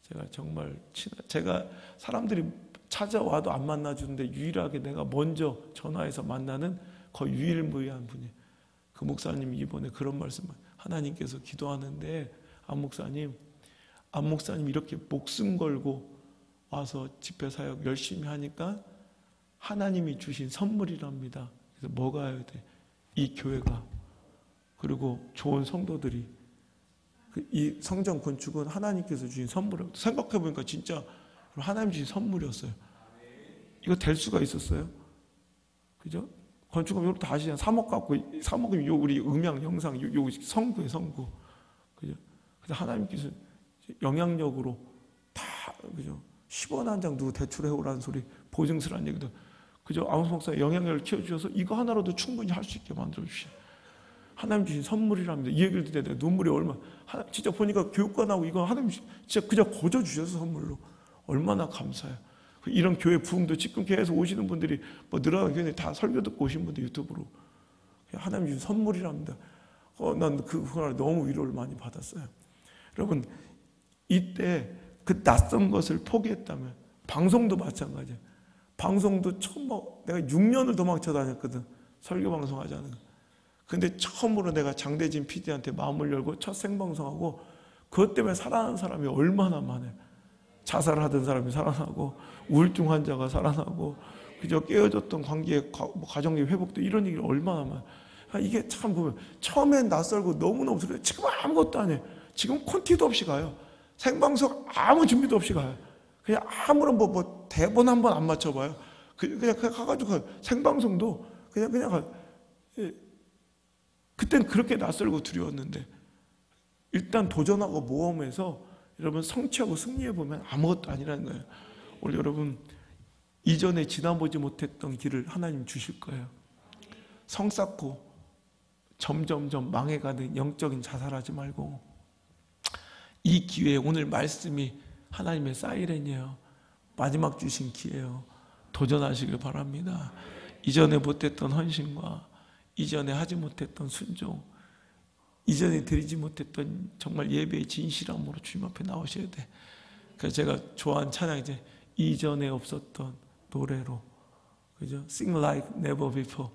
A: 제가 정말 제가 사람들이 찾아와도 안 만나주는데 유일하게 내가 먼저 전화해서 만나는 거의 유일무이한 분이에요. 그 목사님이 이번에 그런 말씀을 하나님께서 기도하는데 안 목사님 이렇게 목숨 걸고 와서 집회 사역 열심히 하니까 하나님이 주신 선물이랍니다. 그래서 뭐가 해야 돼? 이 교회가 그리고 좋은 성도들이 이 성전 건축은 하나님께서 주신 선물이라고 생각해보니까 진짜 하나님 주신 선물이었어요. 이거 될 수가 있었어요? 그죠? 건축하면 이렇게 다 하시잖아요. 3억 갖고 3억이면 요 우리 음향 영상 요 성구에 성구. 그죠? 그래서 하나님께서 영향력으로 다 그죠? 10원 한 장 누구 대출해 오라는 소리 보증서란 얘기도 그죠? 아우스 목사 영향력을 키워주셔서 이거 하나로도 충분히 할 수 있게 만들어 주신 하나님 주신 선물이랍니다. 이 얘기를 듣는데 눈물이 얼마 진짜 보니까 교육관하고 이거 하나님 진짜 그냥 거저 주셔서 선물로 얼마나 감사해요. 이런 교회 부흥도 지금 교회에서 오시는 분들이 뭐 늘어나는 교회 다 설교 듣고 오신 분들 유튜브로 하나님 주신 선물이랍니다. 난 그걸 너무 위로를 많이 받았어요. 여러분 이때 그 낯선 것을 포기했다면 방송도 마찬가지예요. 방송도 처음 내가 6년을 도망쳐 다녔거든. 설교 방송하지 않은 거. 근데 처음으로 내가 장대진 PD한테 마음을 열고 첫 생방송하고 그것 때문에 살아나는 사람이 얼마나 많아요. 자살하던 사람이 살아나고 우울증 환자가 살아나고 그저 깨어졌던 관계의 가정의 회복도 이런 얘기를 얼마나 많아요. 이게 참 보면 처음엔 낯설고 너무너무 두려워요. 지금 아무것도 안 해요. 지금 콘티도 없이 가요. 생방송 아무 준비도 없이 가요. 그냥 아무런 뭐 대본 한 번 안 맞춰봐요. 그냥 가가지고 생방송도 그냥 가요. 그땐 그렇게 낯설고 두려웠는데 일단 도전하고 모험해서 여러분 성취하고 승리해보면 아무것도 아니라는 거예요. 오늘 여러분 이전에 지나보지 못했던 길을 하나님 주실 거예요. 성 쌓고 점점점 망해가는 영적인 자살하지 말고 이 기회에 오늘 말씀이 하나님의 사이렌이에요. 마지막 주신 기회예요. 도전하시길 바랍니다. 이전에 못했던 헌신과 이전에 하지 못했던 순종, 이전에 드리지 못했던 정말 예배의 진실함으로 주님 앞에 나오셔야 돼. 그래서 제가 좋아하는 찬양 이제 이전에 없었던 노래로 그죠? Sing like never before.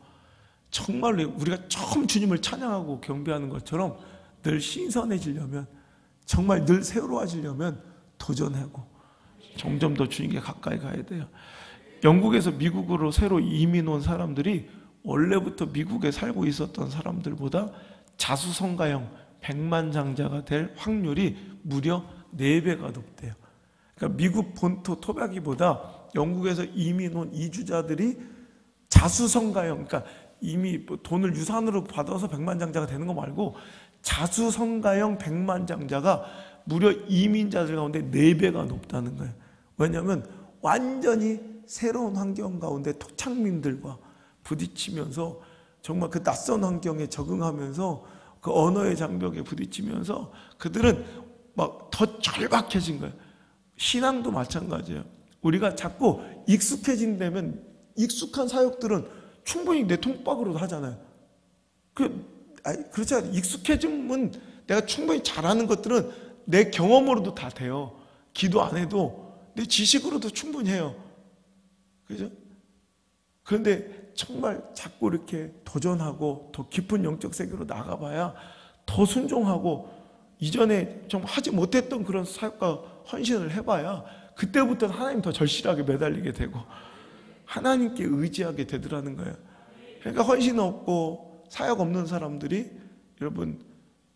A: 정말로 우리가 처음 주님을 찬양하고 경배하는 것처럼 늘 신선해지려면 정말 늘 새로워지려면 도전하고 점점 더 주님께 가까이 가야 돼요. 영국에서 미국으로 새로 이민 온 사람들이 원래부터 미국에 살고 있었던 사람들보다 자수성가형 백만장자가 될 확률이 무려 4배가 높대요. 그러니까 미국 본토 토박이보다 영국에서 이민 온 이주자들이 자수성가형, 그러니까 이미 돈을 유산으로 받아서 백만장자가 되는 거 말고 자수성가형 백만장자가 무려 이민자들 가운데 4배가 높다는 거예요. 왜냐하면 완전히 새로운 환경 가운데 토착민들과 부딪히면서 정말 그 낯선 환경에 적응하면서 그 언어의 장벽에 부딪히면서 그들은 막 더 절박해진 거예요. 신앙도 마찬가지예요. 우리가 자꾸 익숙해진다면 익숙한 사역들은 충분히 내 통박으로도 하잖아요. 그렇지 않아요. 익숙해지면 내가 충분히 잘하는 것들은 내 경험으로도 다 돼요. 기도 안 해도 내 지식으로도 충분히 해요. 그죠? 그런데 정말 자꾸 이렇게 도전하고 더 깊은 영적 세계로 나가봐야 더 순종하고 이전에 좀 하지 못했던 그런 사역과 헌신을 해봐야 그때부터는 하나님 더 절실하게 매달리게 되고 하나님께 의지하게 되더라는 거예요. 그러니까 헌신 없고 사역 없는 사람들이 여러분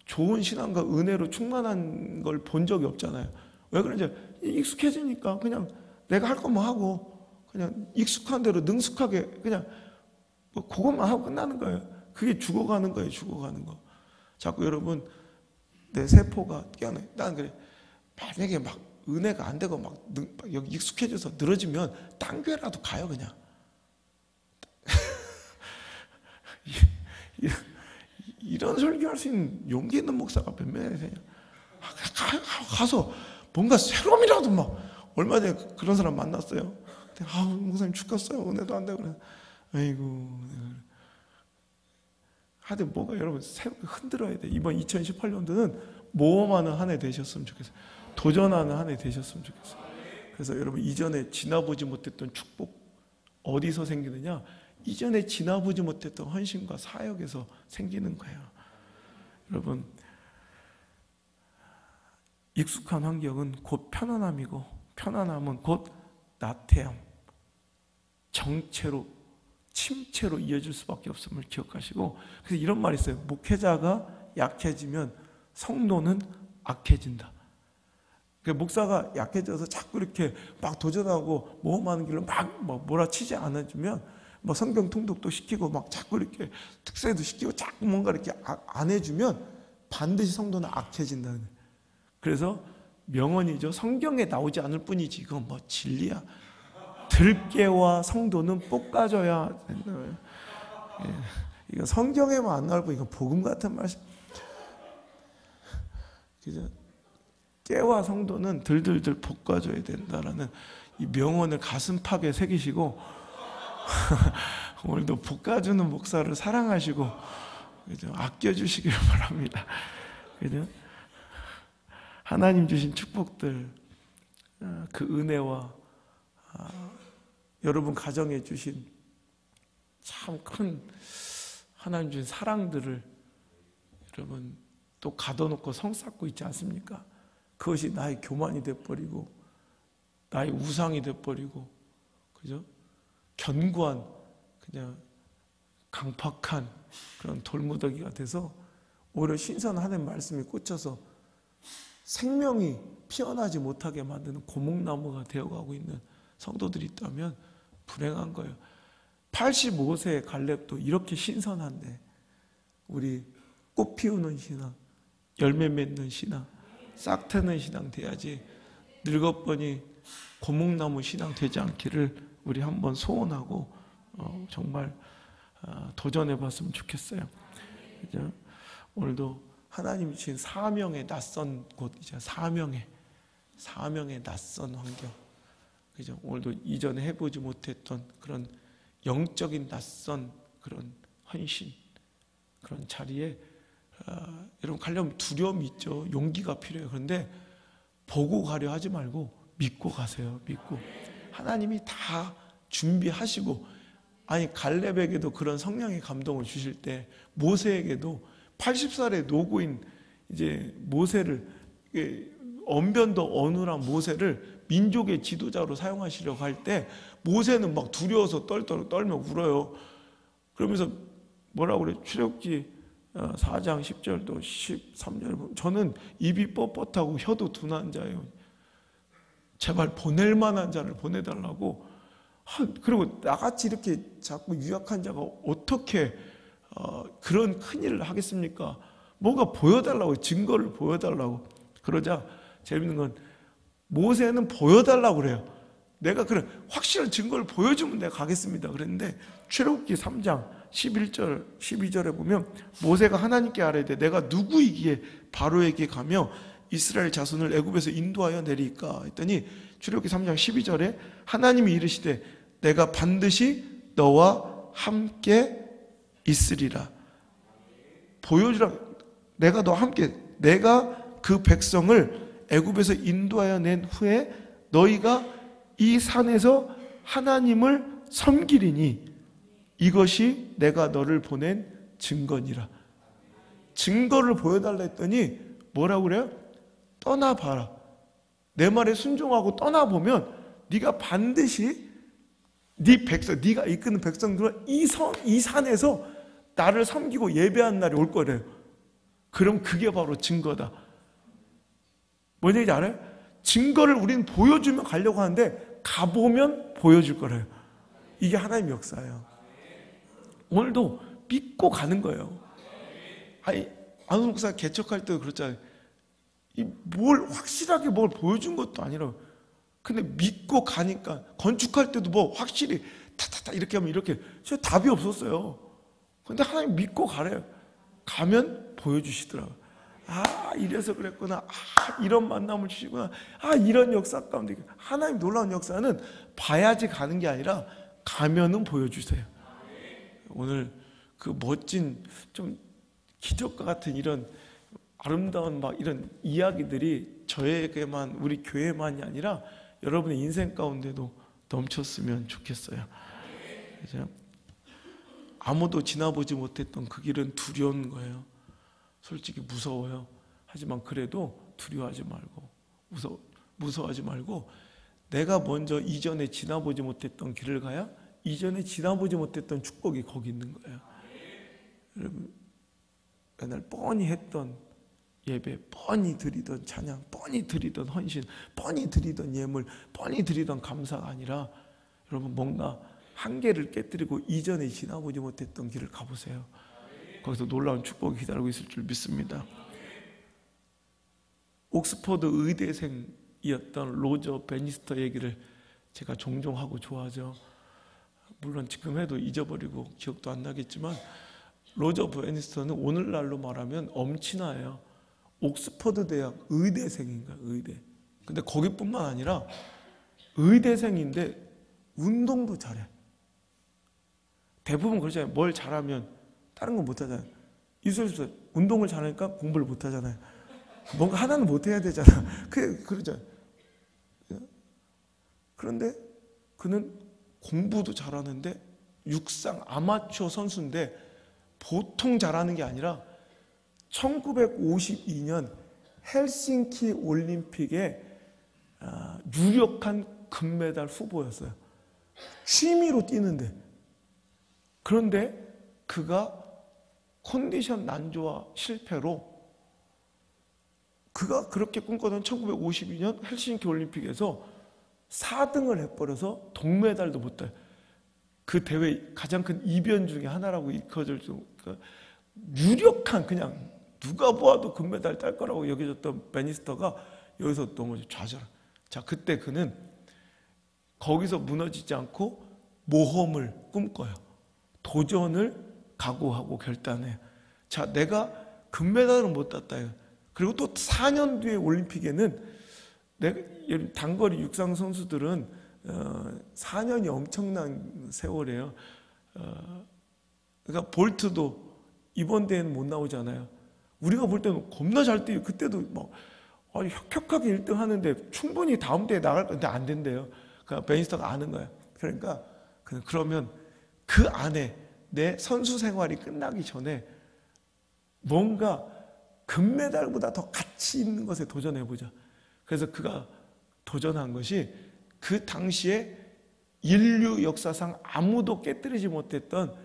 A: 좋은 신앙과 은혜로 충만한 걸 본 적이 없잖아요. 왜 그런지 익숙해지니까 그냥 내가 할 것만 하고 그냥 익숙한 대로 능숙하게 그냥 뭐 그것만 하고 끝나는 거예요. 그게 죽어가는 거예요. 죽어가는 거. 자꾸 여러분 내 세포가 깨어나. 난 그래. 만약에 막 은혜가 안 되고 막 여기 익숙해져서 늘어지면 딴 교회라도 가요 그냥. 이런 설교할 수 있는 용기 있는 목사가 몇 명이나 되냐. 가서 뭔가 새로움이라도 막 얼마 전에 그런 사람 만났어요. 목사님 죽겠어요. 은혜도 안 되고. 아이고. 하여튼 뭔가 여러분 흔들어야 돼. 이번 2018년도는 모험하는 한 해 되셨으면 좋겠어요. 도전하는 한 해 되셨으면 좋겠어요. 그래서 여러분 이전에 지나보지 못했던 축복 어디서 생기느냐? 이전에 지나보지 못했던 헌신과 사역에서 생기는 거예요. 여러분 익숙한 환경은 곧 편안함이고 편안함은 곧 나태함, 정체로 침체로 이어질 수밖에 없음을 기억하시고 그래서 이런 말이 있어요. 목회자가 약해지면 성도는 악해진다. 그 목사가 약해져서 자꾸 이렇게 막 도전하고 모험하는 길로 막 몰아치지 않아주면 뭐 성경 통독도 시키고 막 자꾸 이렇게 특세도 시키고 자꾸 뭔가 이렇게 안 해주면 반드시 성도는 악해진다는 거예요. 그래서 명언이죠. 성경에 나오지 않을 뿐이지 이건 뭐 진리야. 들깨와 성도는 볶아줘야 된다. 예. 이건 성경에만 안 나올 뿐 이건 복음 같은 말씀. 그죠? 깨와 성도는 들들들 볶아줘야 된다라는 이 명언을 가슴팍에 새기시고 오늘도 볶아주는 목사를 사랑하시고 그죠? 아껴주시길 바랍니다. 그죠? 하나님 주신 축복들, 그 은혜와 여러분 가정에 주신 참 큰 하나님 주신 사랑들을 여러분 또 가둬놓고 성 쌓고 있지 않습니까? 그것이 나의 교만이 돼버리고 나의 우상이 돼버리고 그죠? 견고한 그냥 강팍한 그런 돌무더기가 돼서 오히려 신선한 하나님 말씀이 꽂혀서 생명이 피어나지 못하게 만드는 고목나무가 되어가고 있는 성도들이 있다면 불행한 거예요. 85세의 갈렙도 이렇게 신선한데 우리 꽃 피우는 신앙, 열매 맺는 신앙, 싹 트는 신앙 돼야지 늙었더니 고목나무 신앙 되지 않기를 우리 한번 소원하고 정말 도전해 봤으면 좋겠어요. 그죠? 오늘도 하나님이 주신 사명의 낯선 곳이죠. 사명의 낯선 환경. 그죠? 오늘도 이전에 해보지 못했던 그런 영적인 낯선 그런 헌신, 그런 자리에 여러분 가려면 두려움이 있죠. 용기가 필요해요. 그런데 보고 가려 하지 말고 믿고 가세요. 믿고 하나님이 다 준비하시고, 아니 갈렙에게도 그런 성령의 감동을 주실 때 모세에게도 80살의 노고인 이제 모세를, 언변도 어눌한 모세를 민족의 지도자로 사용하시려고 할 때 모세는 막 두려워서 떨며 울어요. 그러면서 뭐라고 그래? 출애굽기 4장 10절도 13절 보면 저는 입이 뻣뻣하고 혀도 둔한 자예요. 제발 보낼 만한 자를 보내달라고. 그리고 나같이 이렇게 자꾸 유약한 자가 어떻게 그런 큰일을 하겠습니까? 뭔가 보여달라고, 증거를 보여달라고. 그러자 재밌는 건 모세는 보여달라고 그래요. 내가 그래 확실한 증거를 보여주면 내가 가겠습니다. 그랬는데 출애굽기 3장 11절 12절에 보면 모세가 하나님께 아뢰되 내가 누구이기에 바로에게 가며 이스라엘 자손을 애굽에서 인도하여 내리까 했더니 출애굽기 3장 12절에 하나님이 이르시되 내가 반드시 너와 함께 있으리라. 보여주라. 내가 너와 함께, 내가 그 백성을 애굽에서 인도하여 낸 후에 너희가 이 산에서 하나님을 섬기리니 이것이 내가 너를 보낸 증거니라. 증거를 보여달라 했더니 뭐라고 그래요? 떠나봐라. 내 말에 순종하고 떠나보면 네가 반드시 네 백성, 네가 이끄는 백성들은 이 산에서 나를 섬기고 예배하는 날이 올 거래요. 그럼 그게 바로 증거다. 뭔 얘기인지 알아요? 증거를 우리는 보여주면 가려고 하는데 가보면 보여줄 거래요. 이게 하나님의 역사예요. 오늘도 믿고 가는 거예요. 아니, 안호 목사 개척할 때도 그렇잖아요. 뭘 확실하게 뭘 보여준 것도 아니라, 근데 믿고 가니까, 건축할 때도 뭐 확실히 타타타 이렇게 하면 이렇게, 저 답이 없었어요. 근데 하나님 믿고 가래요. 가면 보여주시더라고요. 아, 이래서 그랬구나. 아, 이런 만남을 주시구나. 아, 이런 역사 가운데. 하나님 놀라운 역사는 봐야지 가는 게 아니라 가면은 보여주세요. 오늘 그 멋진 좀 기적과 같은 이런 아름다운 막 이런 이야기들이 저에게만, 우리 교회만이 아니라 여러분의 인생 가운데도 넘쳤으면 좋겠어요. 그죠? 아무도 지나보지 못했던 그 길은 두려운 거예요. 솔직히 무서워요. 하지만 그래도 두려워하지 말고 무서워하지 말고 내가 먼저 이전에 지나보지 못했던 길을 가야 이전에 지나보지 못했던 축복이 거기 있는 거예요. 여러분, 옛날 뻔히 했던 예배, 뻔히 드리던 찬양, 뻔히 드리던 헌신, 뻔히 드리던 예물, 뻔히 드리던 감사가 아니라 여러분 뭔가 한계를 깨뜨리고 이전에 지나보지 못했던 길을 가보세요. 거기서 놀라운 축복이 기다리고 있을 줄 믿습니다. 옥스퍼드 의대생이었던 로저 베니스터 얘기를 제가 종종 하고 좋아하죠. 물론 지금 해도 잊어버리고 기억도 안 나겠지만 로저 베니스터는 오늘날로 말하면 엄친아예요. 옥스퍼드 대학 의대생인가 의대. 근데 거기뿐만 아니라 의대생인데 운동도 잘해. 대부분 그러잖아요. 뭘 잘하면 다른 건 못하잖아요. 이수에서 운동을 잘하니까 공부를 못하잖아요. 뭔가 하나는 못해야 되잖아. 그러잖아요. 그런데 그는 공부도 잘하는데 육상 아마추어 선수인데 보통 잘하는 게 아니라 1952년 헬싱키 올림픽에 유력한 금메달 후보였어요. 취미로 뛰는데. 그런데 그가 컨디션 난조와 실패로 그가 그렇게 꿈꿔던 1952년 헬싱키 올림픽에서 4등을 해버려서 동메달도 못 따요. 그 대회 가장 큰 이변 중에 하나라고 일컬어질 수, 유력한 그냥 누가 보아도 금메달 딸 거라고 여겨졌던 베니스터가 여기서 너무 좌절. 자, 그때 그는 거기서 무너지지 않고 모험을 꿈꿔요. 도전을 각오하고 결단해요. 자, 내가 금메달은 못 땄다. 그리고 또 4년 뒤에 올림픽에는 단거리 육상 선수들은 4년이 엄청난 세월이에요. 그러니까 볼트도 이번 대회는 못 나오잖아요. 우리가 볼 때는 겁나 잘 뛰어요. 그때도 막 혁혁하게 1등 하는데 충분히 다음 대회 나갈 건데 안 된대요. 그러니까 베니스터가 아는 거예요. 그러니까 그러면 그 안에 내 선수 생활이 끝나기 전에 뭔가 금메달보다 더 가치 있는 것에 도전해보자. 그래서 그가 도전한 것이 그 당시에 인류 역사상 아무도 깨뜨리지 못했던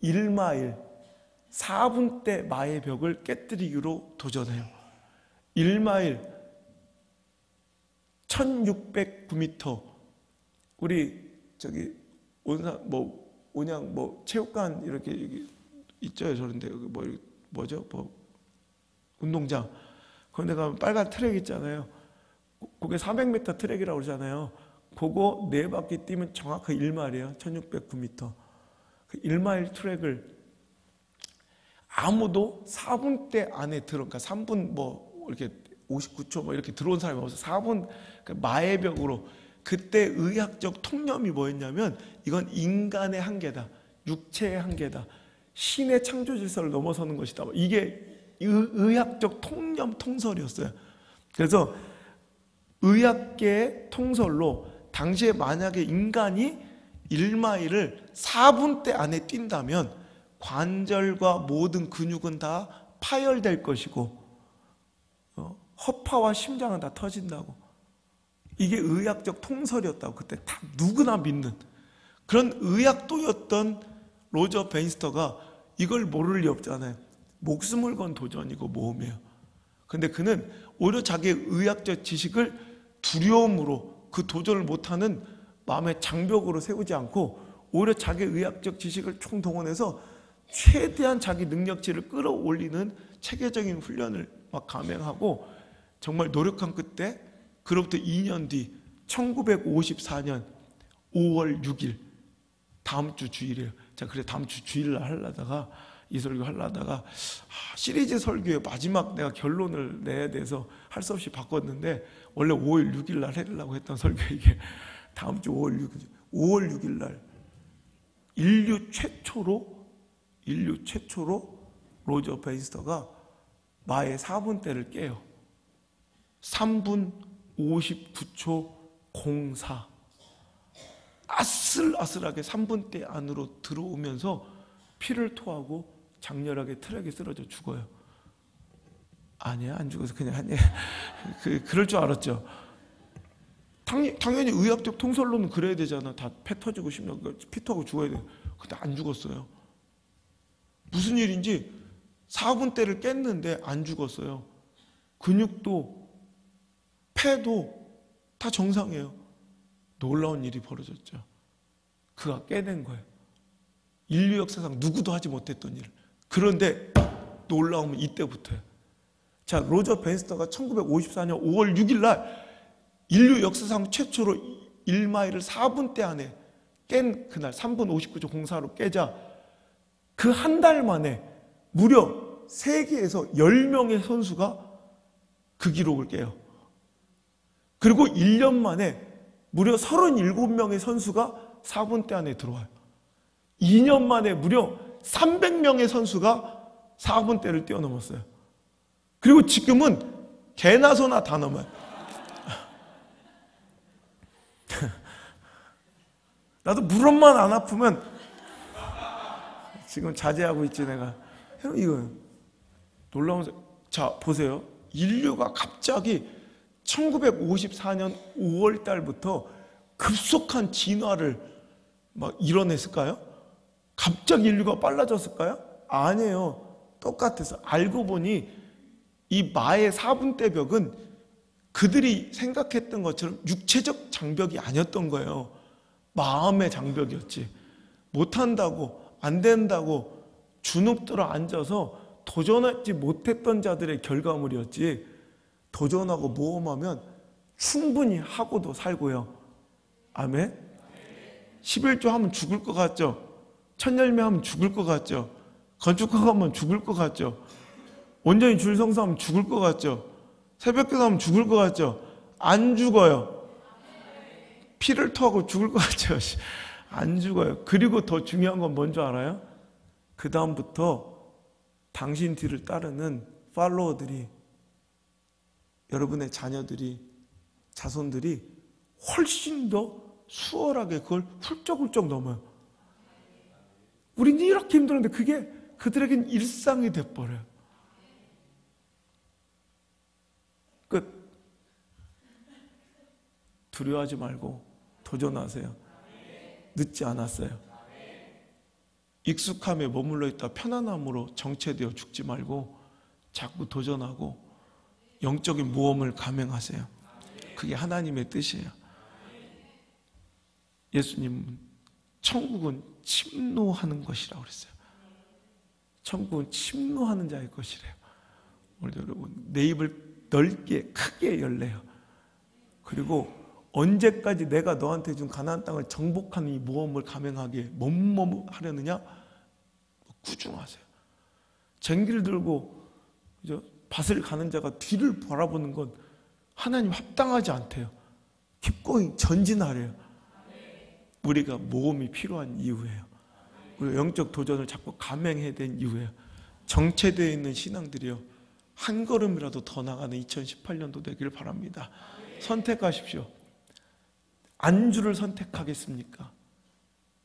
A: 1마일 4분대 마의 벽을 깨뜨리기로 도전해요. 1마일 1609m. 우리 저기 온양 체육관 이렇게 여기 있죠. 저런데 여기 뭐죠? 운동장. 거기 가면 빨간 트랙 있잖아요. 그게 400m 트랙이라고 그러잖아요. 그거 4바퀴 뛰면 정확하게 1마일이에요. 1609m. 그 1마일 트랙을 아무도 4분대 안에 그러니까 3분 이렇게 59초 이렇게 들어온 사람이 없어서 4분 마의 벽으로. 그때 의학적 통념이 뭐였냐면 이건 인간의 한계다. 육체의 한계다. 신의 창조 질서를 넘어서는 것이다. 이게 의학적 통념 통설이었어요. 그래서 의학계의 통설로 당시에 만약에 인간이 1마일을 4분대 안에 뛴다면 관절과 모든 근육은 다 파열될 것이고 허파와 심장은 다 터진다고. 이게 의학적 통설이었다고. 그때 다 누구나 믿는 그런 의학도였던 로저 베니스터가 이걸 모를 리 없잖아요. 목숨을 건 도전이고 모험이에요. 근데 그는 오히려 자기의 의학적 지식을 두려움으로 그 도전을 못하는 마음의 장벽으로 세우지 않고 오히려 자기의 의학적 지식을 총동원해서 최대한 자기 능력치를 끌어올리는 체계적인 훈련을 막 감행하고 정말 노력한 끝에 그로부터 2년 뒤 1954년 5월 6일 다음 주 주일이에요. 자, 그래 다음 주 주일날 하려다가 이 설교 하려다가 시리즈 설교의 마지막 내가 결론을 내야 돼서 할 수 없이 바꿨는데 원래 5월 6일 날 해려고 했던 설교 이게 다음 주 5월 6일 날 인류 최초로 로저 베니스터가 마의 4분대를 깨요. 3분 59초 04. 아슬아슬하게 3분대 안으로 들어오면서 피를 토하고 장렬하게 트랙에 쓰러져 죽어요. 아니야, 안 죽어서 그냥 그럴 줄 알았죠. 당연히 의학적 통설로는 그래야 되잖아. 다 폐 터지고 심장 피 터고 죽어야 돼. 근데 안 죽었어요. 무슨 일인지 4분대를 깼는데 안 죽었어요. 근육도 폐도 다 정상이에요. 놀라운 일이 벌어졌죠. 그가 깨낸 거예요. 인류 역사상 누구도 하지 못했던 일. 그런데 놀라움은 이때부터예요. 자, 로저 벤스터가 1954년 5월 6일 날 인류 역사상 최초로 1마일을 4분대 안에 깬 그날 3분 59초 04로 깨자 그 한 달 만에 무려 세계에서 10명의 선수가 그 기록을 깨요. 그리고 1년 만에 무려 37명의 선수가 4분대 안에 들어와요. 2년 만에 무려 300명의 선수가 4분대를 뛰어넘었어요. 그리고 지금은 개나 소나 다 넘어요. 나도 무릎만 안 아프면 지금 자제하고 있지 내가. 이거예요. 놀라운. 자, 보세요. 인류가 갑자기 1954년 5월 달부터 급속한 진화를 막 이뤄냈을까요? 갑자기 인류가 빨라졌을까요? 아니에요. 똑같아서. 알고 보니 이 마의 4분대 벽은 그들이 생각했던 것처럼 육체적 장벽이 아니었던 거예요. 마음의 장벽이었지. 못한다고, 안 된다고 주눅들어 앉아서 도전하지 못했던 자들의 결과물이었지. 도전하고 모험하면 충분히 하고도 살고요. 아멘? 11조 하면 죽을 것 같죠? 천열매 하면 죽을 것 같죠? 건축학 하면 죽을 것 같죠? 온전히 줄 성사하면 죽을 것 같죠? 새벽기도 하면 죽을 것 같죠? 안 죽어요. 피를 토하고 죽을 것 같죠? 안 죽어요. 그리고 더 중요한 건 뭔지 알아요? 그 다음부터 당신 뒤를 따르는 팔로워들이, 여러분의 자녀들이, 자손들이 훨씬 더 수월하게 그걸 훌쩍훌쩍 넘어요. 우리는 이렇게 힘들었는데 그게 그들에겐 일상이 돼버려요. 끝. 두려워하지 말고 도전하세요. 늦지 않았어요. 익숙함에 머물러 있다 편안함으로 정체되어 죽지 말고 자꾸 도전하고 영적인 모험을 감행하세요. 그게 하나님의 뜻이에요. 예수님은 천국은 침노하는 것이라고 그랬어요. 천국은 침노하는 자의 것이래요. 오늘 여러분 내 입을 넓게 크게 열래요. 그리고 언제까지 내가 너한테 준 가나안 땅을 정복하는 이 모험을 감행하기에 뭐뭐 하려느냐? 꾸중하세요. 쟁기를 들고 밭을 가는 자가 뒤를 바라보는 건 하나님 합당하지 않대요. 기꺼이 전진하래요. 우리가 모험이 필요한 이유예요. 우리가 영적 도전을 자꾸 감행해야 된 이유예요. 정체되어 있는 신앙들이요, 한 걸음이라도 더 나가는 2018년도 되기를 바랍니다. 선택하십시오. 안주를 선택하겠습니까?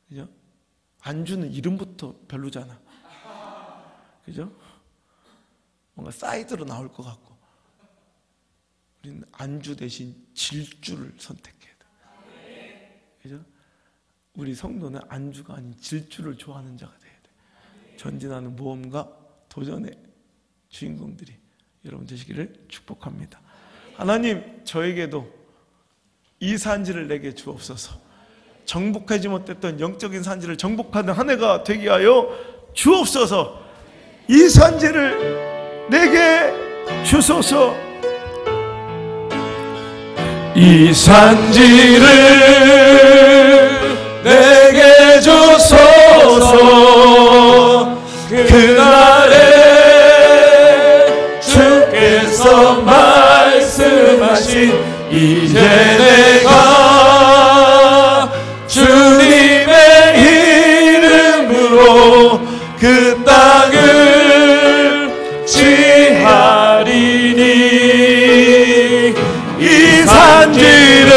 A: 그죠? 안주는 이름부터 별로잖아. 그죠? 뭔가 사이드로 나올 것 같고. 우리는 안주 대신 질주를 선택해야 돼. 그죠? 우리 성도는 안주가 아닌 질주를 좋아하는 자가 돼야 돼. 전진하는 모험과 도전의 주인공들이 여러분 되시기를 축복합니다. 하나님, 저에게도 이 산지를 내게 주옵소서. 정복하지 못했던 영적인 산지를 정복하는 한 해가 되게 하여 주옵소서. 이 산지를 내게 주소서.
B: 이 산지를 내게 주소서. 그날에 주께서 말씀하신 이제 내가 주님의 이름으로 그 땅을 취하리니 이 산지를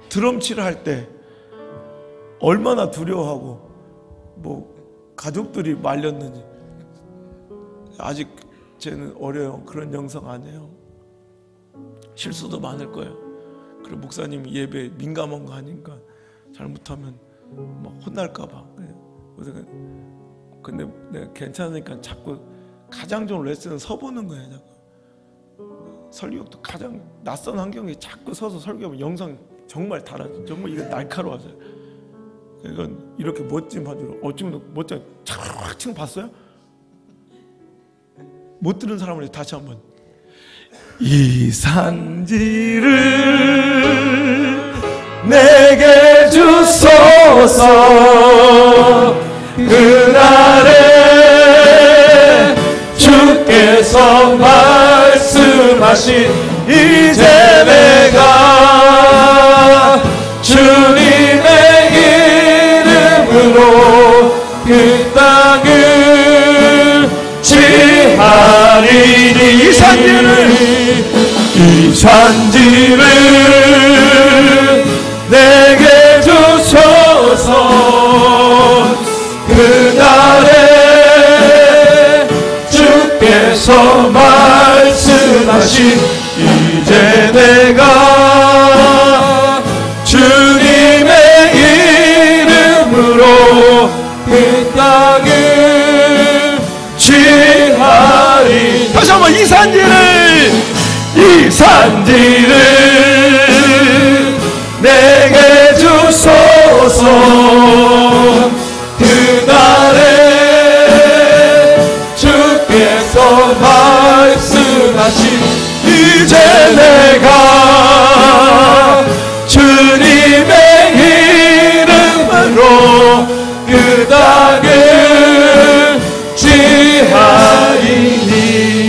A: 드럼치를 할 때 얼마나 두려워하고 뭐 가족들이 말렸는지. 아직 쟤는 어려요. 그런 영성 안 해요. 실수도 많을 거예요. 그리고 목사님이 예배 민감한 거 하니까 잘못하면 막 혼날까 봐. 그래서 근데 내가 괜찮으니까 자꾸 가장 좋은 레슨은 서보는 거예요. 자꾸 설교도 가장 낯선 환경에 자꾸 서서 설교하면 영상 정말 달라져. 정말 이거 날카로워져요. 이건 이렇게 멋진 반주로 어쩌면 멋진 촤 봤어요? 못 들은 사람을 다시 한번. 이 산지를 내게 주소서. 그날에 주께서 말씀하신 이제 내가 주님의 이름으로 그 땅을 취하리니. 이 산지를 내게 주소서. 그날에 주께서 말씀하신 이제 내가 주님의 이름으로 그 땅을 취하리. 다시 한번 이 산지를 내게 주소서. 그날에 주께서 말씀하신 이제 내가 주님의 이름으로 그 땅을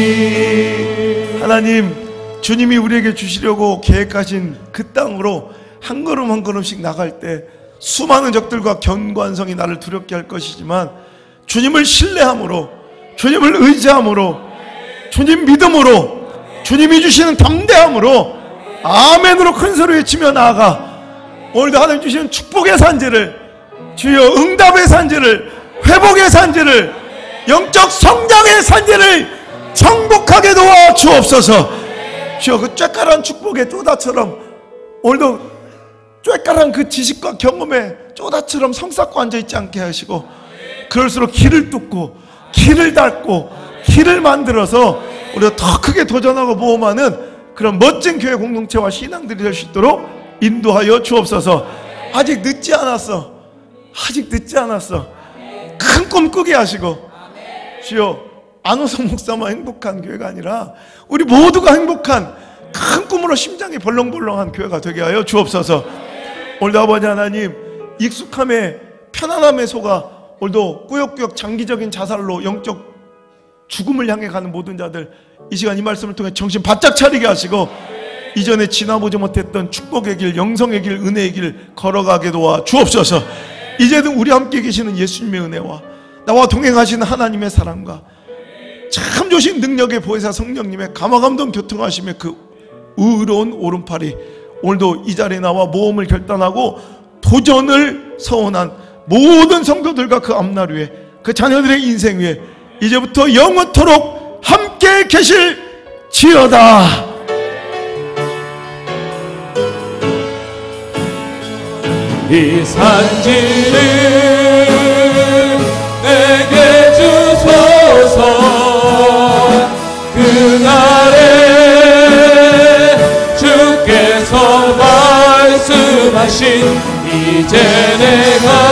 A: 취하리니. 하나님, 주님이 우리에게 주시려고 계획하신 그 땅으로 한 걸음 한 걸음씩 나갈 때 수많은 적들과 견고한성이 나를 두렵게 할 것이지만 주님을 신뢰함으로, 주님을 의지함으로, 주님 믿음으로, 주님이 주시는 담대함으로 아멘으로 큰 소리 외치며 나아가 오늘도 하나님 주시는 축복의 산지를, 주여 응답의 산지를, 회복의 산지를, 영적 성장의 산지를 정복하게 도와 주옵소서. 주여 그 쬐까란 축복의 쪼다처럼 오늘도 쬐까란 그 지식과 경험에 쪼다처럼 성쌓고 앉아있지 않게 하시고, 그럴수록 길을 뚫고 길을 닫고 길을 만들어서 우리가 더 크게 도전하고 모험하는 그런 멋진 교회 공동체와 신앙들이 될 수 있도록 인도하여 주옵소서. 아직 늦지 않았어. 아직 늦지 않았어. 큰 꿈 꾸게 하시고, 주여 안호성 목사만 행복한 교회가 아니라 우리 모두가 행복한 큰 꿈으로 심장이 벌렁벌렁한 교회가 되게 하여 주옵소서. 오늘도 아버지 하나님, 익숙함에 편안함에 속아 오늘도 꾸역꾸역 장기적인 자살로 영적 죽음을 향해 가는 모든 자들, 이 시간 이 말씀을 통해 정신 바짝 차리게 하시고 이전에 지나보지 못했던 축복의 길, 영성의 길, 은혜의 길 걸어가게 도와 주옵소서. 이제는 우리 함께 계시는 예수님의 은혜와 나와 동행하시는 하나님의 사랑과 참 좋으신 능력의 보혜사 성령님의 감화감동 교통하심의 그 의로운 오른팔이 오늘도 이 자리에 나와 모험을 결단하고 도전을 서원한 모든 성도들과 그 앞날 위에, 그 자녀들의 인생 위에 이제부터 영원토록 함께 계실지어다.
B: 이 산지를 내게 주소서. 그날에 주께서 말씀하신 이제 내가